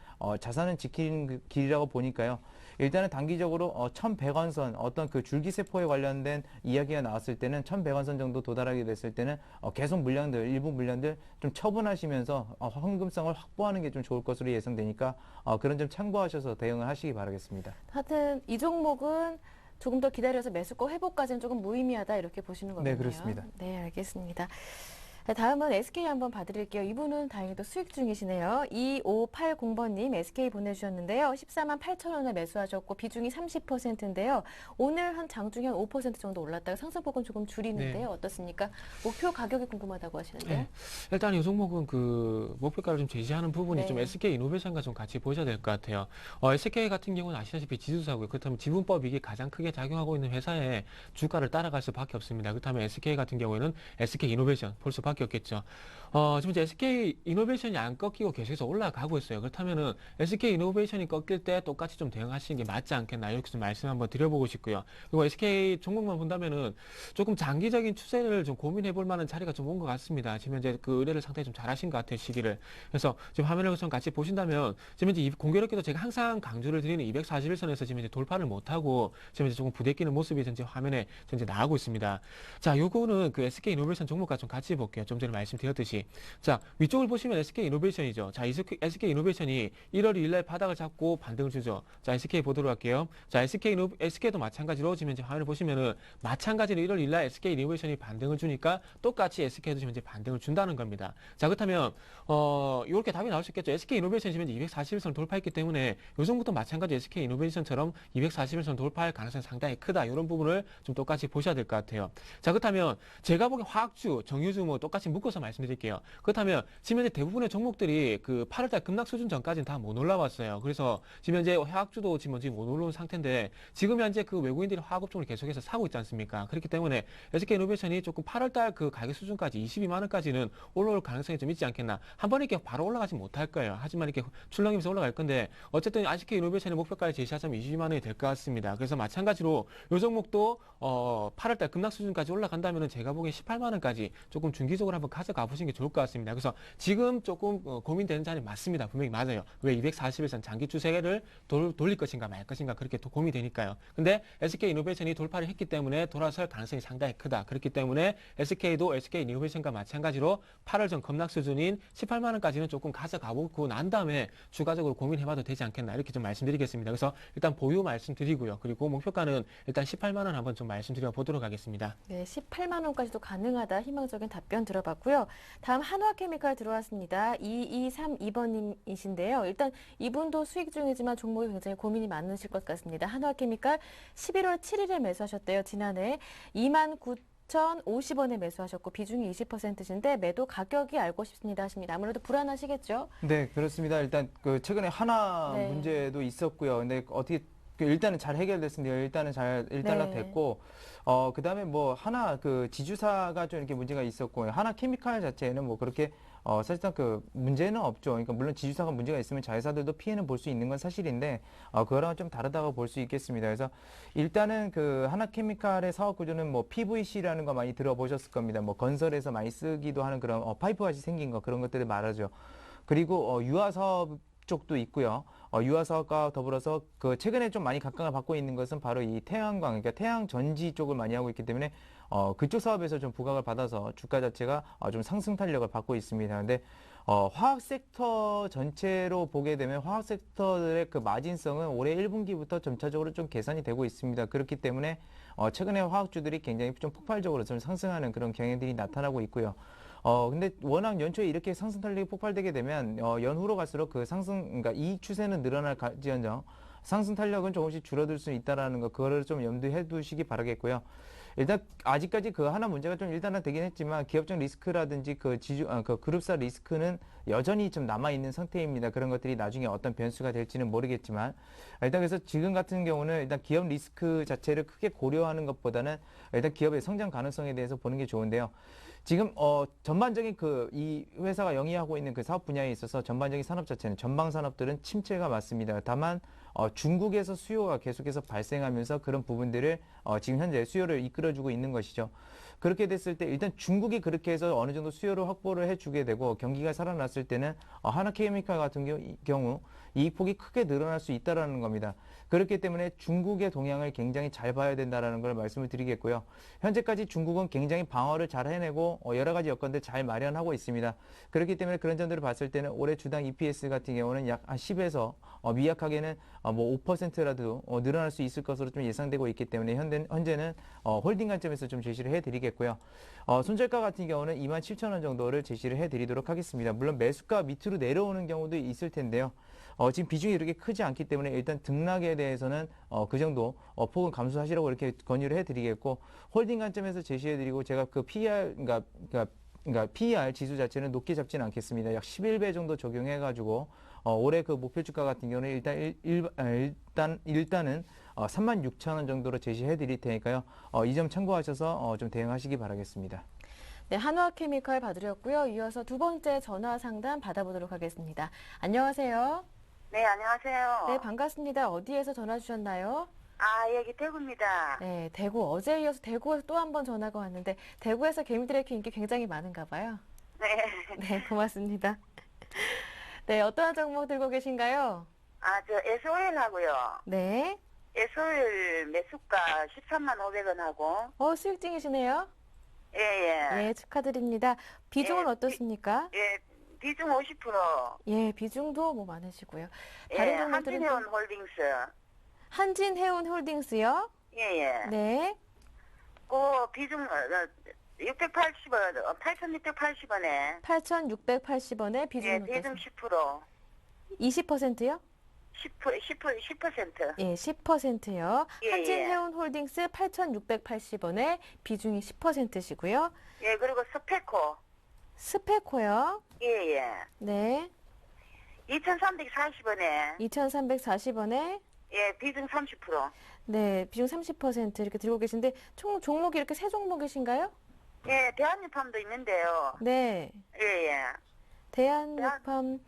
자산을 지키는 길이라고 보니까요. 일단은 단기적으로 1100원 선 어떤 그 줄기세포에 관련된 이야기가 나왔을 때는 1100원 선 정도 도달하게 됐을 때는 계속 일부 물량들 좀 처분하시면서 현금성을 확보하는 게 좀 좋을 것으로 예상되니까 그런 점 참고하셔서 대응을 하시기 바라겠습니다. 하여튼 이 종목은 조금 더 기다려서 매수가 회복까지는 조금 무의미하다 이렇게 보시는 거군요. 네, 그렇습니다. 네, 알겠습니다. 다음은 SK 한번 봐드릴게요. 이분은 다행히도 수익 중이시네요. 2580번님 SK 보내주셨는데요. 14만 8천원에 매수하셨고 비중이 30%인데요. 오늘 한 장중에 한 5% 정도 올랐다가 상승폭은 조금 줄이는데요. 네. 어떻습니까? 목표 가격이 궁금하다고 하시는데요. 네. 일단 이 종목은 그 목표가를 좀 제시하는 부분이 네. 좀 SK 이노베이션과 좀 같이 보셔야 될 것 같아요. SK 같은 경우는 아시다시피 지주사고요. 그렇다면 지분법 이게 가장 크게 작용하고 있는 회사의 주가를 따라갈 수밖에 없습니다. 그렇다면 SK 같은 경우에는 SK 이노베이션 볼 수밖에 없겠죠. 지금 이제 SK 이노베이션이 안 꺾이고 계속해서 올라가고 있어요. 그렇다면은 SK 이노베이션이 꺾일 때 똑같이 좀 대응하시는 게 맞지 않겠나 이렇게 좀 말씀 한번 드려보고 싶고요. 그리고 SK 종목만 본다면은 조금 장기적인 추세를 좀 고민해 볼 만한 자리가 좀 온 것 같습니다. 지금 이제 그 의뢰를 상당히 좀 잘하신 것 같아요, 시기를. 그래서 지금 화면을 좀 같이 보신다면 지금 이제 공교롭게도 제가 항상 강조를 드리는 241선에서 지금 이제 돌파를 못하고 지금 이제 조금 부대끼는 모습이 전체 화면에 전체 나오고 있습니다. 자, 요거는 그 SK 이노베이션 종목과 좀 같이 볼게요. 드릴게요. 좀 전에 말씀드렸듯이. 자, 위쪽을 보시면 SK 이노베이션이죠. 자, SK 이노베이션이 1월 2일 날 바닥을 잡고 반등을 주죠. 자, SK 보도록 할게요. 자, SK도 마찬가지로 지금 현재 화면을 보시면은 마찬가지로 1월 2일 날 SK 이노베이션이 반등을 주니까 똑같이 SK도 지금 현재 반등을 준다는 겁니다. 자, 그렇다면 이렇게 답이 나올 수 있겠죠. SK 이노베이션이 지금 현재 241선 돌파했기 때문에 요즘부터 마찬가지 SK 이노베이션처럼 241선 돌파할 가능성이 상당히 크다. 이런 부분을 좀 똑같이 보셔야 될 것 같아요. 자, 그렇다면 제가 보기엔 화학주, 정유주 뭐 똑같이 묶어서 말씀드릴게요. 그렇다면 지금 현재 대부분의 종목들이 그 8월달 급락 수준 전까지는 다 못 올라왔어요. 그래서 지금 현재 화학주도 지금 못 올라온 상태인데 지금 현재 그 외국인들이 화학업종을 계속해서 사고 있지 않습니까? 그렇기 때문에 SK 이노베이션이 조금 8월달 그 가격 수준까지 22만 원까지는 올라올 가능성이 좀 있지 않겠나. 한 번에 이렇게 바로 올라가지 못할 거예요. 하지만 이렇게 출렁이면서 올라갈 건데 어쨌든 SK 이노베이션의 목표가를 제시하자면 22만 원이 될 것 같습니다. 그래서 마찬가지로 요 종목도 8월달 급락 수준까지 올라간다면 제가 보기엔 18만 원까지 조금 중기적으로 한번 가져가 보시는 게 좋을 것 같습니다. 그래서 지금 조금 고민되는 자리 맞습니다. 분명히 맞아요. 왜 241선 장기 추세를 돌릴 것인가 말 것인가 그렇게 또 고민이 되니까요. 근데 SK 이노베이션이 돌파를 했기 때문에 돌아설 가능성이 상당히 크다. 그렇기 때문에 SK도 SK 이노베이션과 마찬가지로 8월 전 급락 수준인 18만 원까지는 조금 가져가 보고 난 다음에 추가적으로 고민해봐도 되지 않겠나 이렇게 좀 말씀드리겠습니다. 그래서 일단 보유 말씀드리고요. 그리고 목표가는 일단 18만 원 한번 좀 말씀드려 보도록 하겠습니다. 네, 18만 원까지도 가능하다. 희망적인 답변 들어봤고요. 다음 한화케미칼 들어왔습니다. 2232번님이신데요. 일단 이분도 수익 중이지만 종목이 굉장히 고민이 많으실 것 같습니다. 한화케미칼 11월 7일에 매수하셨대요. 지난해 29,050원에 매수하셨고 비중이 20%신데 매도 가격이 알고 싶습니다 하십니다. 아무래도 불안하시겠죠? 네, 그렇습니다. 일단 그 최근에 하나 네. 문제도 있었고요. 근데 어떻게 일단은 잘 해결됐습니다. 일단은 잘 됐고 그다음에 뭐 하나 그 지주사가 좀 이렇게 문제가 있었고 하나 케미칼 자체는 뭐 그렇게 사실상 그 문제는 없죠. 그러니까 물론 지주사가 문제가 있으면 자회사들도 피해는 볼 수 있는 건 사실인데 그거랑은 좀 다르다고 볼 수 있겠습니다. 그래서 일단은 그 하나 케미칼의 사업 구조는 뭐 PVC라는 거 많이 들어보셨을 겁니다. 뭐 건설에서 많이 쓰기도 하는 그런 파이프 같이 생긴 거 그런 것들을 말하죠. 그리고 유화 사업 쪽도 있고요. 유화 사업과 더불어서 그 최근에 좀 많이 각광을 받고 있는 것은 바로 이 태양광, 그러니까 태양 전지 쪽을 많이 하고 있기 때문에 그쪽 사업에서 좀 부각을 받아서 주가 자체가 좀 상승 탄력을 받고 있습니다. 근데 화학 섹터 전체로 보게 되면 화학 섹터들의 그 마진성은 올해 1분기부터 점차적으로 좀 개선이 되고 있습니다. 그렇기 때문에 최근에 화학주들이 굉장히 좀 폭발적으로 좀 상승하는 그런 경향들이 나타나고 있고요. 근데 워낙 연초에 이렇게 상승 탄력이 폭발되게 되면 연후로 갈수록 그 그러니까 이익 추세는 늘어날지언정 상승 탄력은 조금씩 줄어들 수 있다라는 거 그거를 좀 염두해 두시기 바라겠고요. 일단 아직까지 그 하나 문제가 좀 일단은 되긴 했지만 기업적 리스크라든지 그 그룹사 리스크는 여전히 좀 남아 있는 상태입니다. 그런 것들이 나중에 어떤 변수가 될지는 모르겠지만 일단 그래서 지금 같은 경우는 일단 기업 리스크 자체를 크게 고려하는 것보다는 일단 기업의 성장 가능성에 대해서 보는 게 좋은데요. 지금 전반적인 이 회사가 영위하고 있는 그 사업 분야에 있어서 전반적인 산업 자체는 전방 산업들은 침체가 맞습니다. 다만 중국에서 수요가 계속해서 발생하면서 그런 부분들을 지금 현재 수요를 이끌어주고 있는 것이죠. 그렇게 됐을 때 일단 중국이 그렇게 해서 어느 정도 수요를 확보를 해주게 되고 경기가 살아났을 때는 하나케미칼 같은 경우 이익폭이 크게 늘어날 수 있다는 겁니다. 그렇기 때문에 중국의 동향을 굉장히 잘 봐야 된다는 걸 말씀을 드리겠고요. 현재까지 중국은 굉장히 방어를 잘 해내고 여러 가지 여건들 잘 마련하고 있습니다. 그렇기 때문에 그런 점들을 봤을 때는 올해 주당 EPS 같은 경우는 약 한 10에서 미약하게는 뭐 5%라도 늘어날 수 있을 것으로 좀 예상되고 있기 때문에 현재는 홀딩 관점에서 좀 제시를 해드리겠고요. 손절가 같은 경우는 27,000원 정도를 제시를 해드리도록 하겠습니다. 물론 매수가 밑으로 내려오는 경우도 있을 텐데요. 지금 비중이 이렇게 크지 않기 때문에 일단 등락에 대해서는 그 정도 폭은 감수하시라고 이렇게 권유를 해드리겠고 홀딩 관점에서 제시해드리고 제가 그 PER 그러니까 PER 지수 자체는 높게 잡지는 않겠습니다. 약 11배 정도 적용해가지고 올해 그 목표 주가 같은 경우는 일단은 36,000원 정도로 제시해드릴 테니까요. 이 점 참고하셔서 좀 대응하시기 바라겠습니다. 네, 한화케미칼 봐드렸고요. 이어서 두 번째 전화 상담 받아보도록 하겠습니다. 안녕하세요. 네, 안녕하세요. 네, 반갑습니다. 어디에서 전화 주셨나요? 여기 대구입니다. 네, 대구. 어제에 이어서 대구에서 또 한 번 전화가 왔는데 대구에서 개미드래큐 인기 굉장히 많은가 봐요. 네. 네, 고맙습니다. 네, 어떠한 종목 들고 계신가요? 저 SOL 하고요. 네. SOL 매수가 13만 500원 하고, 수익 중이시네요. 예, 예. 예, 축하드립니다. 비중은 예, 어떻습니까? 예, 비중 50%. 예, 비중도 뭐 많으시고요. 예, 다른 종목들은 또 한진해운 홀딩스. 한진해운 홀딩스요. 예, 예. 네. 그 비중 680원, 8,680원에. 8,680원에 예, 비중은 비중 어떻습니까? 10%. 20%요? 10%. 예, 10%요. 예, 한진해운 홀딩스 8,680원에 비중이 10%시고요. 예, 그리고 스페코. 스페코요. 예, 예. 네. 2,340원에. 2,340원에 예, 비중 30%. 네, 비중 30% 이렇게 들고 계신데 총 종목이 이렇게 세 종목이신가요? 예, 대한유팜도 있는데요. 네. 예, 예. 대한유팜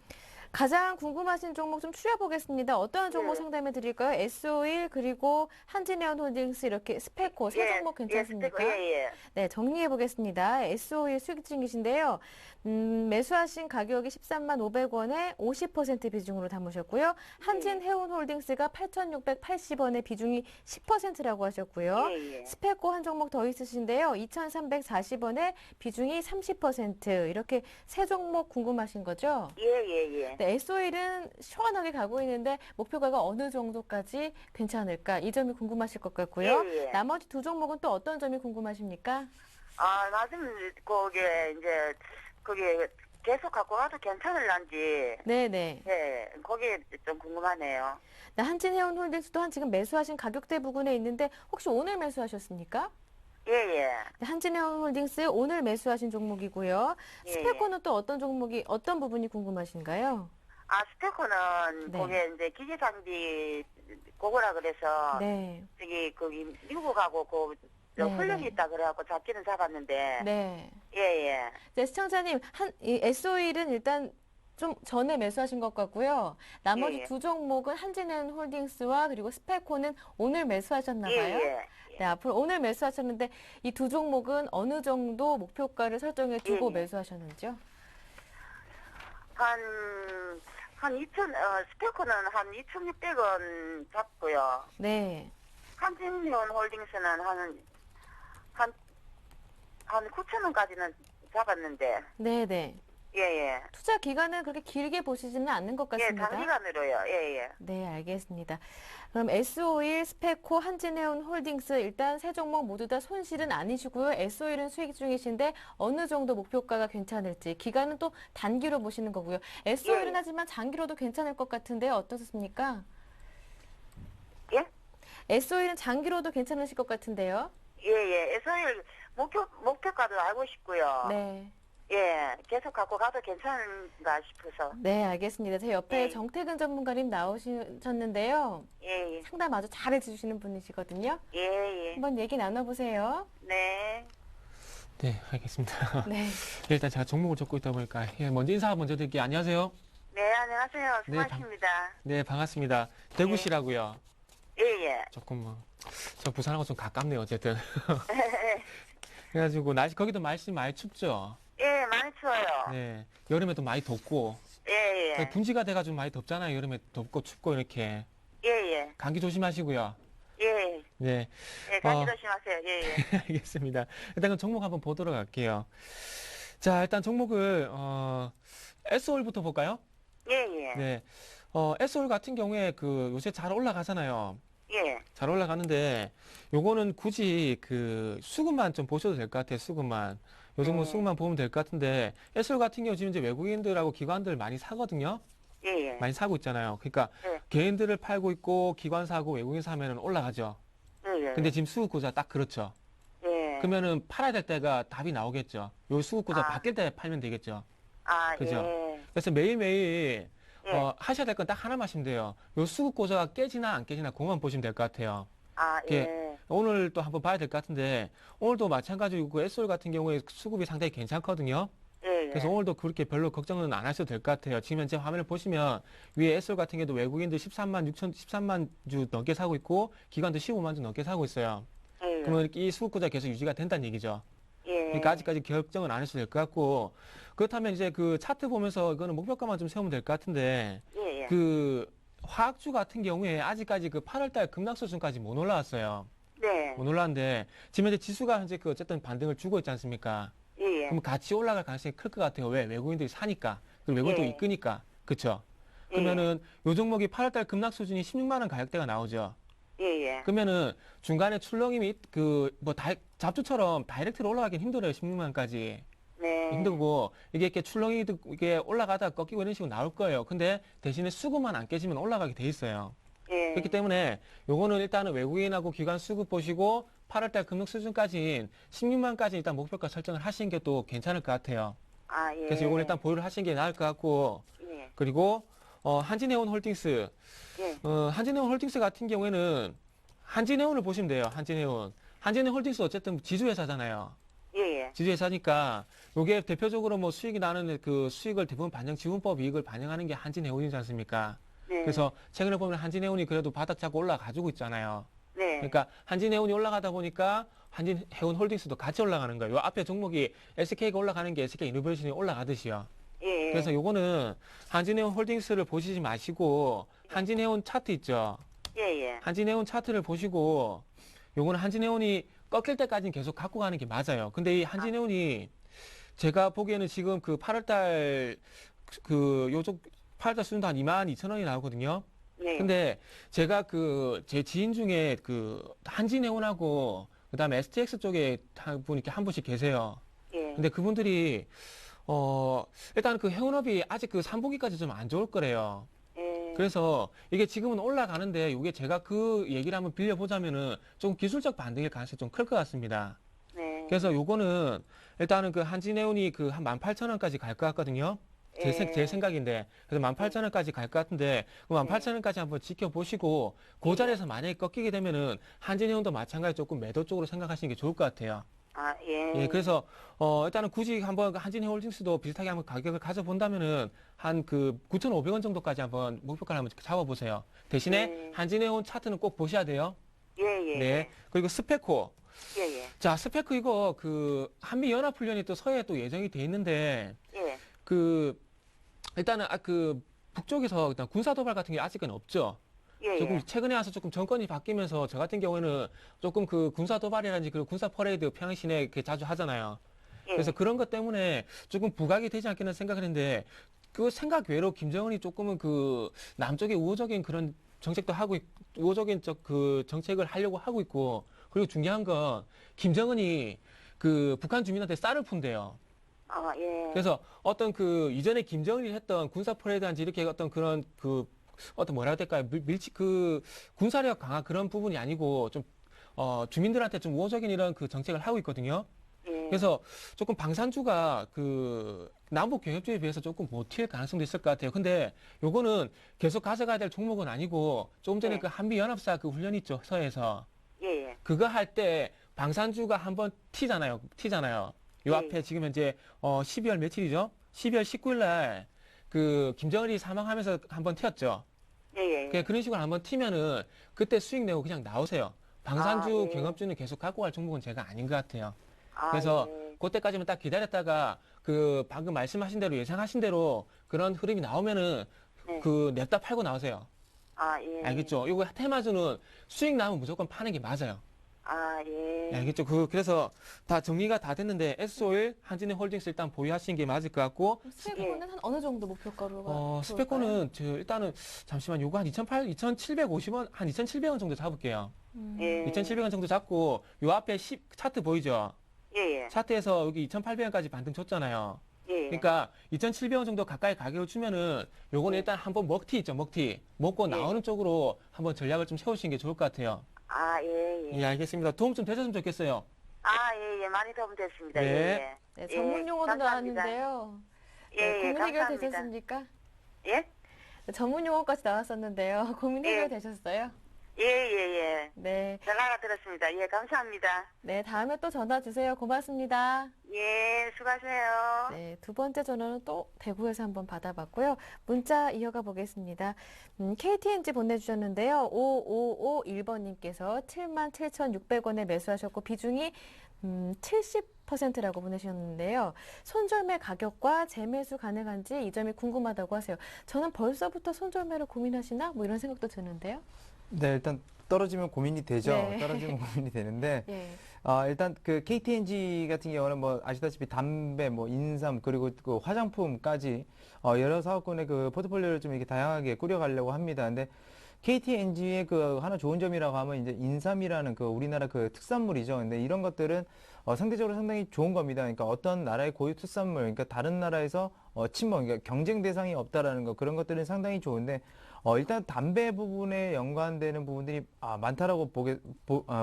가장 궁금하신 종목 좀 추려보겠습니다. 어떠한 종목 네. 상담해 드릴까요? S-오일 그리고 한진해운 홀딩스 이렇게 스페코 세 종목 괜찮습니까? 예, 예. 네, 정리해 보겠습니다. S-오일 수익 중이신데요. 매수하신 가격이 13만 500원에 50% 비중으로 담으셨고요. 한진해운 홀딩스가 8,680원에 비중이 10%라고 하셨고요. 예, 예. 스페코 한 종목 더 있으신데요. 2,340원에 비중이 30% 이렇게 세 종목 궁금하신 거죠? 예, 예, 예. 네, S-오일은 시원하게 가고 있는데 목표가가 어느 정도까지 괜찮을까? 이 점이 궁금하실 것 같고요. 예, 예. 나머지 두 종목은 또 어떤 점이 궁금하십니까? 아, 나좀 거기에 이제 거기 계속 갖고 가도 괜찮을란지. 네네. 예, 거기 좀 궁금하네요. 네, 한진해운 홀딩스도 한 지금 매수하신 가격대 부근에 있는데 혹시 오늘 매수하셨습니까? 예, 예. 네, 한진해운 홀딩스 오늘 매수하신 종목이고요. 예, 스페코는 또 어떤 종목이 어떤 부분이 궁금하신가요? 아, 스테코는 네. 거기에 이제 기계장비 그거라 그래서 네. 저기 거기 미국하고 그 네, 훈련이 네. 있다 그래갖고 잡기는 잡았는데. 네. 예, 예. 네, 시청자님, 이 S-오일은 일단 좀 전에 매수하신 것 같고요. 나머지 예. 두 종목은 한진해운 홀딩스와 그리고 스페코는 오늘 매수하셨나 예, 봐요. 예. 네, 앞으로 오늘 매수하셨는데 이 두 종목은 어느 정도 목표가를 설정해 두고 예, 예. 매수하셨는지요? 한 2천, 스페커는 한 2,600원 잡고요. 네. 한진해운 홀딩스는 한 9,000원까지는 잡았는데. 네, 네. 예, 예. 투자 기간은 그렇게 길게 보시지는 않는 것 예, 같습니다. 단기간으로요. 예, 예. 네, 알겠습니다. 그럼 S-오일, 스페코, 한진해운 홀딩스 일단 세 종목 모두 다 손실은 아니시고요. S-오일은 수익 중이신데 어느 정도 목표가가 괜찮을지 기간은 또 단기로 보시는 거고요. S-오일은 예. 하지만 장기로도 괜찮을 것 같은데요. 어떻습니까? 예? S-오일은 장기로도 괜찮으실 것 같은데요. 예, 예. 에서일 목표가도 알고 싶고요. 네. 예, 계속 갖고 가도 괜찮은가 싶어서. 네, 알겠습니다. 제 옆에 예. 정태근 전문가님 나오셨는데요. 예, 예. 상담 아주 잘해주시는 분이시거든요. 예, 예. 한번 얘기 나눠보세요. 네. 네, 알겠습니다. 네. 일단 제가 종목을 적고 있다 보니까 예, 먼저 인사 먼저 드릴게요. 안녕하세요. 네, 안녕하세요. 네, 수고하십니다. 네, 반갑습니다. 대구시라고요. 예, 예. 조금 뭐, 저 부산하고 좀 가깝네요, 어쨌든. 그래가지고 날씨 거기도 날씨 많이 춥죠. 예, 많이 추워요. 네, 여름에도 많이 덥고 예, 예. 분지가 돼가지고 많이 덥잖아요. 여름에 덥고 춥고 이렇게 예, 예. 감기 조심하시고요. 예. 네, 예, 감기 조심하세요. 예, 예. 알겠습니다. 일단 그럼 종목 한번 보도록 할게요. 자, 일단 종목을 S-오일부터 볼까요? 예, 예. 네, S-오일 같은 경우에 그 요새 잘 올라가잖아요. 예. 잘 올라가는데 요거는 굳이 그 수급만 좀 보셔도 될 것 같아요. 수급만. 요 정도 수급만 보면 될 것 같은데 S-오일 같은 경우 지금 이제 외국인들하고 기관들 많이 사거든요. 예, 예. 많이 사고 있잖아요. 그러니까 네. 개인들을 팔고 있고 기관 사고 외국인 사면은 올라가죠. 예, 예. 근데 지금 수급고자 딱 그렇죠. 예. 그러면은 팔아야 될 때가 답이 나오겠죠. 요 수급고자 아. 바뀔 때 팔면 되겠죠. 아, 그죠? 예. 그래서 매일매일 예. 하셔야 될 건 딱 하나만 하시면 돼요. 요 수급고자가 깨지나 안 깨지나 그것만 보시면 될 것 같아요. 아, 예. 오늘 또 한번 봐야 될 것 같은데 오늘도 마찬가지고 그 S-오일 같은 경우에 수급이 상당히 괜찮거든요. 예, 예. 그래서 오늘도 그렇게 별로 걱정은 안 하셔도 될 것 같아요. 지금 현재 화면을 보시면 위에 S-오일 같은 경우도 외국인들 13만 주 넘게 사고 있고 기관도 15만 주 넘게 사고 있어요. 예. 그러면 이 수급고자 계속 유지가 된다는 얘기죠. 예. 그러니까 아직까지 결정은 안 하셔도 될 것 같고 그렇다면 이제 그 차트 보면서 이거는 목표가만 좀 세우면 될 것 같은데 예, 예. 그 화학주 같은 경우에 아직까지 그 8월달 급락 수준까지 못 올라왔어요. 네. 못 올랐는데 지금 현재 지수가 현재 그 어쨌든 반등을 주고 있지 않습니까? 예, 예. 그럼 같이 올라갈 가능성이 클 것 같아요. 왜? 외국인들이 사니까. 그리고 외국인들이 예. 이끄니까. 그쵸? 예, 그러면은 요 종목이 8월달 급락 수준이 16만 원 가격대가 나오죠. 예, 예. 그러면은 중간에 출렁임이 잡주처럼 다이렉트로 올라가긴 힘들어요. 16만 원까지. 네. 힘들고 이게 이렇게 출렁이 이게 올라가다가 꺾이고 이런 식으로 나올 거예요. 근데 대신에 수급만 안 깨지면 올라가게 돼 있어요. 예. 그렇기 때문에 요거는 일단은 외국인하고 기관 수급 보시고 8월달 금융 수준까지인 16만까지 일단 목표가 설정을 하시는 게 또 괜찮을 것 같아요. 아, 예. 그래서 요거는 일단 보유를 하시는 게 나을 것 같고 예. 그리고 한진해운 홀딩스 예. 한진해운 홀딩스 같은 경우에는 한진해운을 보시면 돼요. 한진해운 홀딩스 어쨌든 지주회사잖아요. 예, 예. 지주회사니까 요게 대표적으로 뭐 수익이 나는 그 수익을 대부분 지분법 이익을 반영하는 게 한진해운이지 않습니까? 네. 그래서 최근에 보면 한진해운이 그래도 바닥 잡고 올라가지고 있잖아요. 네. 그러니까 한진해운이 올라가다 보니까 한진해운 홀딩스도 같이 올라가는 거예요. 요 앞에 종목이 SK가 올라가는 게 SK 이노베이션이 올라가듯이요. 예. 그래서 요거는 한진해운 홀딩스를 보시지 마시고 한진해운 차트 있죠. 예, 예. 한진해운 차트를 보시고 요거는 한진해운이 꺾일 때까지는 계속 갖고 가는 게 맞아요. 근데 이 한진해운이 제가 보기에는 지금 그 8월달 그 요쪽 8월달 수준도 한 22,000원이 나오거든요. 예. 근데 제가 그 제 지인 중에 그 한진해운하고 그다음에 STX 쪽에 한 분씩 계세요. 예. 근데 그분들이 일단 그 해운업이 아직 그 3분기까지 좀 안 좋을 거래요. 예. 그래서 이게 지금은 올라가는데 이게 제가 그 얘기를 한번 빌려보자면은 좀 기술적 반등일 가능성이 좀 클 것 같습니다. 네. 그래서 요거는 일단은 그 한진해운이 그 한 18,000원까지 갈 것 같거든요. 제 생각인데. 그래서 18,000원까지 갈 것 같은데, 그 18,000원까지 한번 지켜보시고, 그 자리에서 만약에 꺾이게 되면은, 한진해운도 마찬가지 조금 매도 쪽으로 생각하시는 게 좋을 것 같아요. 아, 예. 예, 그래서, 일단은 굳이 한번 한진해홀딩스도 비슷하게 한번 가격을 가져본다면은, 한 그 9,500원 정도까지 한번 목표가를 한번 잡아보세요. 대신에 네. 한진해운 차트는 꼭 보셔야 돼요. 예, 예. 네. 그리고 스페코. 예, 예. 자, 스페코 이거 그 한미연합훈련이 또 서해에 또 예정이 돼 있는데, 예. 일단은 그 북쪽에서 일단 군사 도발 같은 게 아직은 없죠. 예. 조금 예. 최근에 와서 조금 정권이 바뀌면서 저 같은 경우에는 조금 그 군사 도발이라든지 그 군사 퍼레이드 평양시내 이렇게 자주 하잖아요. 예. 그래서 그런 것 때문에 조금 부각이 되지 않겠나 생각을 했는데 그 생각 외로 김정은이 조금은 그 남쪽에 우호적인 그런 정책도 하고 우호적인 그 정책을 하려고 하고 있고 그리고 중요한 건 김정은이 그 북한 주민한테 쌀을 푼대요. 아, 예. 그래서 어떤 그 이전에 김정은이 했던 군사 퍼레이드한지 이렇게 어떤 그런 그 어떤 뭐라 해야 될까요? 그 군사력 강화 그런 부분이 아니고 좀 주민들한테 좀 우호적인 이런 그 정책을 하고 있거든요. 예. 그래서 조금 방산주가 그 남북 경협주에 비해서 조금 못 튈 가능성도 있을 것 같아요. 근데 요거는 계속 가져가야 될 종목은 아니고 조금 전에 네. 그 한미연합사 그 훈련 있죠 서해에서 예, 예. 그거 할 때 방산주가 한번 튀잖아요. 요 네. 앞에 지금 현재 12월 며칠이죠? 12월 19일 날 그 김정일이 사망하면서 한번 튀었죠. 예, 예. 그런 식으로 한번 튀면은 그때 수익 내고 그냥 나오세요. 방산주, 아, 예. 경업주는 계속 갖고 갈 종목은 제가 아닌 것 같아요. 아, 그래서 예. 그때까지만 딱 기다렸다가 그 방금 말씀하신 대로 예상하신 대로 그런 흐름이 나오면은 네. 그 냅다 팔고 나오세요. 아, 예. 알겠죠? 이거 테마주는 수익 나면 무조건 파는 게 맞아요. 아, 예. 알겠죠? 그래서 다 정리가 다 됐는데 S-오일, 한진해 홀딩스 일단 보유하시는 게 맞을 것 같고 스펙코는 한 어느 정도 목표가로 스펙코는 일단은 잠시만 요거 한 2,750원 한 2,700원 정도 잡을게요. 예. 2,700원 정도 잡고 요 앞에 차트 보이죠? 예, 예. 차트에서 여기 2,800원까지 반등 줬잖아요. 예. 그러니까 2,700원 정도 가까이 가격을 주면은 요거는 예. 일단 한번 먹튀 있죠, 먹튀. 먹고 예. 나오는 쪽으로 한번 전략을 좀 세우시는 게 좋을 것 같아요. 아, 예, 예. 예, 알겠습니다. 도움 좀 되셨으면 좋겠어요. 아, 예, 예. 많이 도움 됐습니다. 네. 예, 네, 예. 전문 용어도 감사합니다. 나왔는데요. 예, 네, 예, 고민 해결 감사합니다. 되셨습니까? 예? 전문 용어까지 나왔었는데요. 고민 해결 예. 되셨어요? 예, 예, 예. 네. 전화가 들었습니다. 예, 감사합니다. 네, 다음에 또 전화 주세요. 고맙습니다. 예, 수고하세요. 네, 두 번째 전화는 또 대구에서 한번 받아봤고요. 문자 이어가 보겠습니다. KTNG 보내주셨는데요. 5551번님께서 77,600원에 매수하셨고 비중이 70%라고 보내셨는데요. 손절매 가격과 재매수 가능한지 이 점이 궁금하다고 하세요. 저는 벌써부터 손절매를 고민하시나? 뭐 이런 생각도 드는데요. 네, 일단 떨어지면 고민이 되죠. 네. 떨어지면 고민이 되는데 예. 일단 그 KTNG 같은 경우는 뭐 아시다시피 담배, 뭐 인삼 그리고 그 화장품까지 여러 사업군의 그 포트폴리오를 좀 이렇게 다양하게 꾸려가려고 합니다. 근데 KTNG의 그 하나 좋은 점이라고 하면 이제 인삼이라는 그 우리나라 그 특산물이죠. 근데 이런 것들은 상대적으로 상당히 좋은 겁니다. 그러니까 어떤 나라의 고유 특산물, 그러니까 다른 나라에서 침범, 그러니까 경쟁 대상이 없다라는 거 그런 것들은 상당히 좋은데 일단 담배 부분에 연관되는 부분들이 많다라고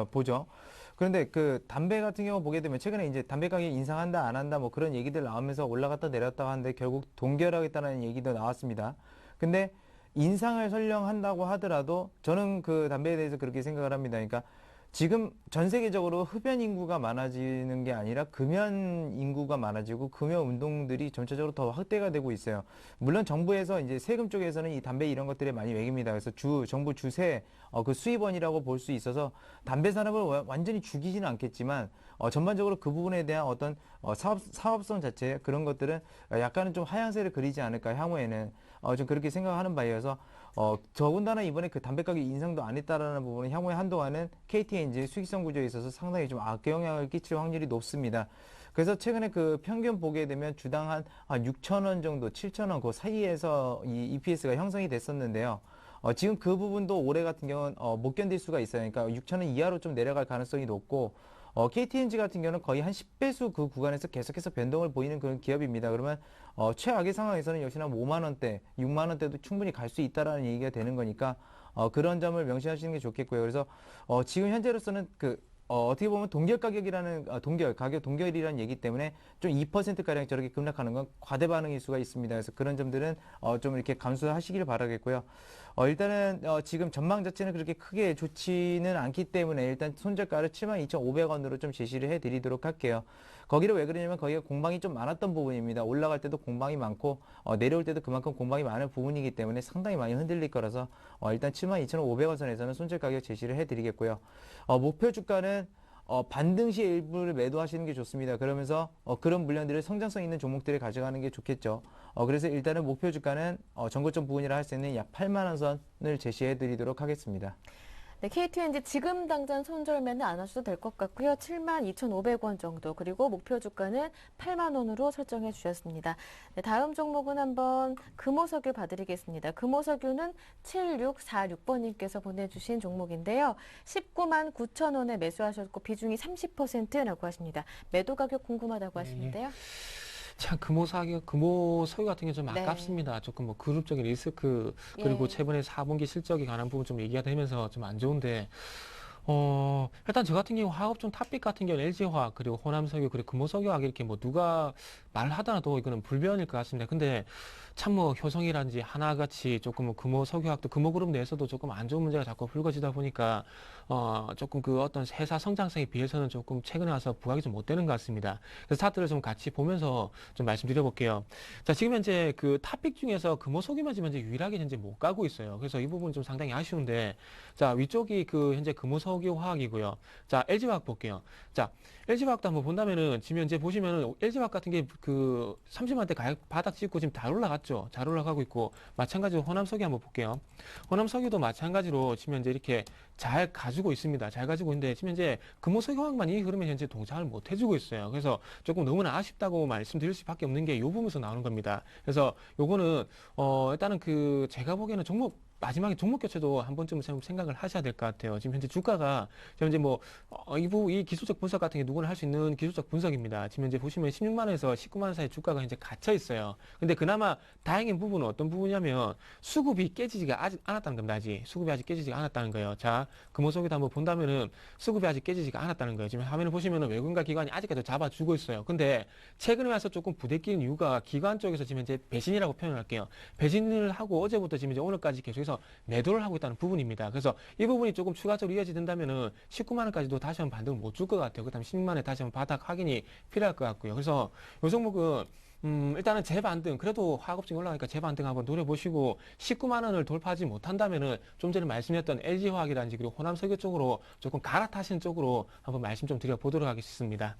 보죠. 그런데 그 담배 같은 경우 보게 되면 최근에 이제 담배 가격 인상한다 안 한다 뭐 그런 얘기들 나오면서 올라갔다 내렸다 하는데 결국 동결하겠다는 얘기도 나왔습니다. 근데 인상을 설령 한다고 하더라도 저는 그 담배에 대해서 그렇게 생각을 합니다. 그러니까 지금 전 세계적으로 흡연 인구가 많아지는 게 아니라 금연 인구가 많아지고 금연 운동들이 전체적으로 더 확대가 되고 있어요. 물론 정부에서 이제 세금 쪽에서는 이 담배 이런 것들에 많이 매깁니다. 그래서 정부 주세 그 수입원이라고 볼 수 있어서 담배 산업을 완전히 죽이지는 않겠지만 전반적으로 그 부분에 대한 어떤 사업성 자체 그런 것들은 약간은 좀 하향세를 그리지 않을까 향후에는 좀 그렇게 생각하는 바이어서 더군다나 이번에 그 담배 가격 인상도 안 했다라는 부분은 향후에 한동안은 KTNG 수익성 구조에 있어서 상당히 좀 악영향을 끼칠 확률이 높습니다. 그래서 최근에 그 평균 보게 되면 주당 한 6,000원 정도, 7,000원 그 사이에서 이 EPS가 형성이 됐었는데요. 지금 그 부분도 올해 같은 경우는 못 견딜 수가 있어요. 그러니까 6,000원 이하로 좀 내려갈 가능성이 높고 KTNG 같은 경우는 거의 한 10배수 그 구간에서 계속해서 변동을 보이는 그런 기업입니다. 그러면 최악의 상황에서는 역시나 5만 원대, 6만 원대도 충분히 갈 수 있다라는 얘기가 되는 거니까 그런 점을 명시하시는 게 좋겠고요. 그래서 지금 현재로서는 어떻게 보면 동결 가격이라는 가격 동결이라는 얘기 때문에 좀 2% 가량 저렇게 급락하는 건 과대 반응일 수가 있습니다. 그래서 그런 점들은 좀 이렇게 감수하시길 바라겠고요. 일단은 지금 전망 자체는 그렇게 크게 좋지는 않기 때문에 일단 손절가를 72,500원으로 좀 제시를 해드리도록 할게요. 거기를 왜 그러냐면 거기가 공방이 좀 많았던 부분입니다. 올라갈 때도 공방이 많고 내려올 때도 그만큼 공방이 많은 부분이기 때문에 상당히 많이 흔들릴 거라서 일단 72,500원 선에서는 손절 가격 제시를 해드리겠고요. 목표 주가는 반등 시 일부를 매도하시는 게 좋습니다. 그러면서 그런 물량들을 성장성 있는 종목들을 가져가는 게 좋겠죠. 그래서 일단은 목표 주가는 전고점 부분이라 할 수 있는 약 8만 원 선을 제시해 드리도록 하겠습니다. 네, KTNG 지금 당장 손절매는 안 하셔도 될 것 같고요. 72,500원 정도 그리고 목표 주가는 8만 원으로 설정해 주셨습니다. 네, 다음 종목은 한번 금호석유 봐드리겠습니다. 금호석유는 7646번님께서 보내주신 종목인데요. 19만 9천 원에 매수하셨고 비중이 30%라고 하십니다. 매도 가격 궁금하다고 하시는데요. 참 금호 석유 같은 게 좀 네. 아깝습니다. 조금 뭐 그룹적인 리스크 그리고 예. 최근에 4분기 실적에 관한 부분 좀 얘기가 되면서 좀 안 좋은데 일단 저 같은 경우 화학업종 탑픽 같은 경우는 LG화학 그리고 호남석유 그리고 금호석유화학 이렇게 뭐 누가 말하더라도 이거는 불변일 것 같습니다. 근데 참 뭐 효성이란지 하나같이 조금 뭐 금호석유화학도 금호그룹 내에서도 조금 안 좋은 문제가 자꾸 불거지다 보니까 조금 그 어떤 회사 성장성에 비해서는 조금 최근에 와서 부각이 좀 못 되는 것 같습니다. 그래서 차트를 좀 같이 보면서 좀 말씀드려볼게요. 자, 지금 현재 그 탑픽 중에서 금호석유만 지금 현재 유일하게 현재 못 가고 있어요. 그래서 이 부분 좀 상당히 아쉬운데, 자, 위쪽이 그 현재 금호석유화학이고요. 자, LG화학 볼게요. 자, LG화학도 한번 본다면은 지금 현재 보시면은 LG화학 같은 게 그 30만대 가격 바닥 찍고 지금 잘 올라갔죠. 잘 올라가고 있고 마찬가지로 호남석유 한번 볼게요. 호남석유도 마찬가지로 지금 현재 이렇게 잘 가지고 있습니다. 잘 가지고 있는데 지금 현재 금호석유화학만 이 흐름에 현재 동작을 못 해주고 있어요. 그래서 조금 너무나 아쉽다고 말씀드릴 수밖에 없는 게 이 부분에서 나오는 겁니다. 그래서 요거는 일단은 그 제가 보기에는 마지막에 종목 교체도 한 번쯤은 생각을 하셔야 될 것 같아요. 지금 현재 주가가, 지금 현재 뭐, 이 기술적 분석 같은 게 누구나 할 수 있는 기술적 분석입니다. 지금 현재 보시면 16만원에서 19만원 사이 주가가 현재 갇혀 있어요. 근데 그나마 다행인 부분은 어떤 부분이냐면 수급이 깨지지가 아직 않았다는 겁니다. 아직. 수급이 아직 깨지지가 않았다는 거예요. 자, 금호석유도 한번 본다면은 수급이 아직 깨지지가 않았다는 거예요. 지금 화면을 보시면은 외국인과 기관이 아직까지 잡아주고 있어요. 근데 최근에 와서 조금 부대끼는 이유가 기관 쪽에서 지금 현재 배신이라고 표현을 할게요. 배신을 하고 어제부터 지금 이제 오늘까지 계속해서 그래서 매도를 하고 있다는 부분입니다. 그래서 이 부분이 조금 추가적으로 이어진다면은 19만 원까지도 다시 한번 반등을 못 줄 것 같아요. 그다음 16만 원에 다시 한번 바닥 확인이 필요할 것 같고요. 그래서 요 종목은 일단은 재반등, 그래도 화학업종이 올라가니까 재반등 한번 노려보시고 19만 원을 돌파하지 못한다면은 좀 전에 말씀드렸던 LG화학이라든지 그리고 호남석유 쪽으로 조금 갈아타시는 쪽으로 한번 말씀 좀 드려보도록 하겠습니다.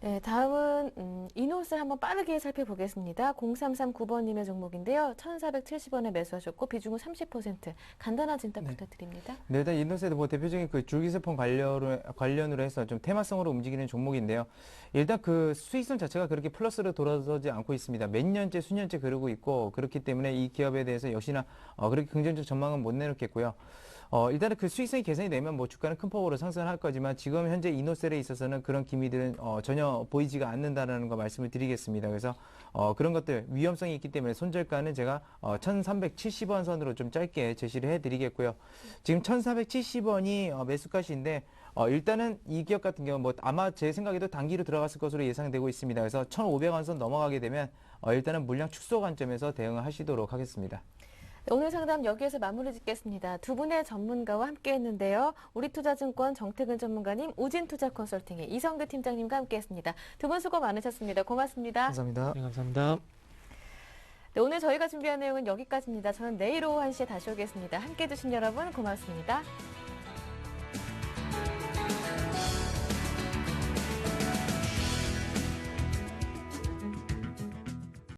네, 다음은 이노스 한번 빠르게 살펴보겠습니다. 0339번님의 종목인데요. 1,470원에 매수하셨고 비중은 30%. 간단한 진단 부탁드립니다. 네, 일단 인도세도 뭐 대표적인 그 줄기세포 관련으로 해서 좀 테마성으로 움직이는 종목인데요. 일단 그 수익성 자체가 그렇게 플러스로 돌아서지 않고 있습니다. 몇 년째, 수년째 그러고 있고 그렇기 때문에 이 기업에 대해서 역시나 그렇게 긍정적 전망은 못 내놓겠고요. 일단은 그 수익성이 개선이 되면 뭐 주가는 큰 폭으로 상승할 거지만 지금 현재 이노셀에 있어서는 그런 기미들은 전혀 보이지가 않는다라는 거 말씀을 드리겠습니다. 그래서 그런 것들 위험성이 있기 때문에 손절가는 제가 1,370원 선으로 좀 짧게 제시를 해드리겠고요. 지금 1,470원이 매수가시인데 일단은 이 기업 같은 경우 뭐 아마 제 생각에도 단기로 들어갔을 것으로 예상되고 있습니다. 그래서 1,500원 선 넘어가게 되면 일단은 물량 축소 관점에서 대응을 하시도록 하겠습니다. 네, 오늘 상담 여기에서 마무리 짓겠습니다. 두 분의 전문가와 함께 했는데요. 우리투자증권 정태근 전문가님, 우진투자 컨설팅의 이성규 팀장님과 함께 했습니다. 두 분 수고 많으셨습니다. 고맙습니다. 감사합니다. 네, 감사합니다. 네, 오늘 저희가 준비한 내용은 여기까지입니다. 저는 내일 오후 1시에 다시 오겠습니다. 함께 해주신 여러분 고맙습니다.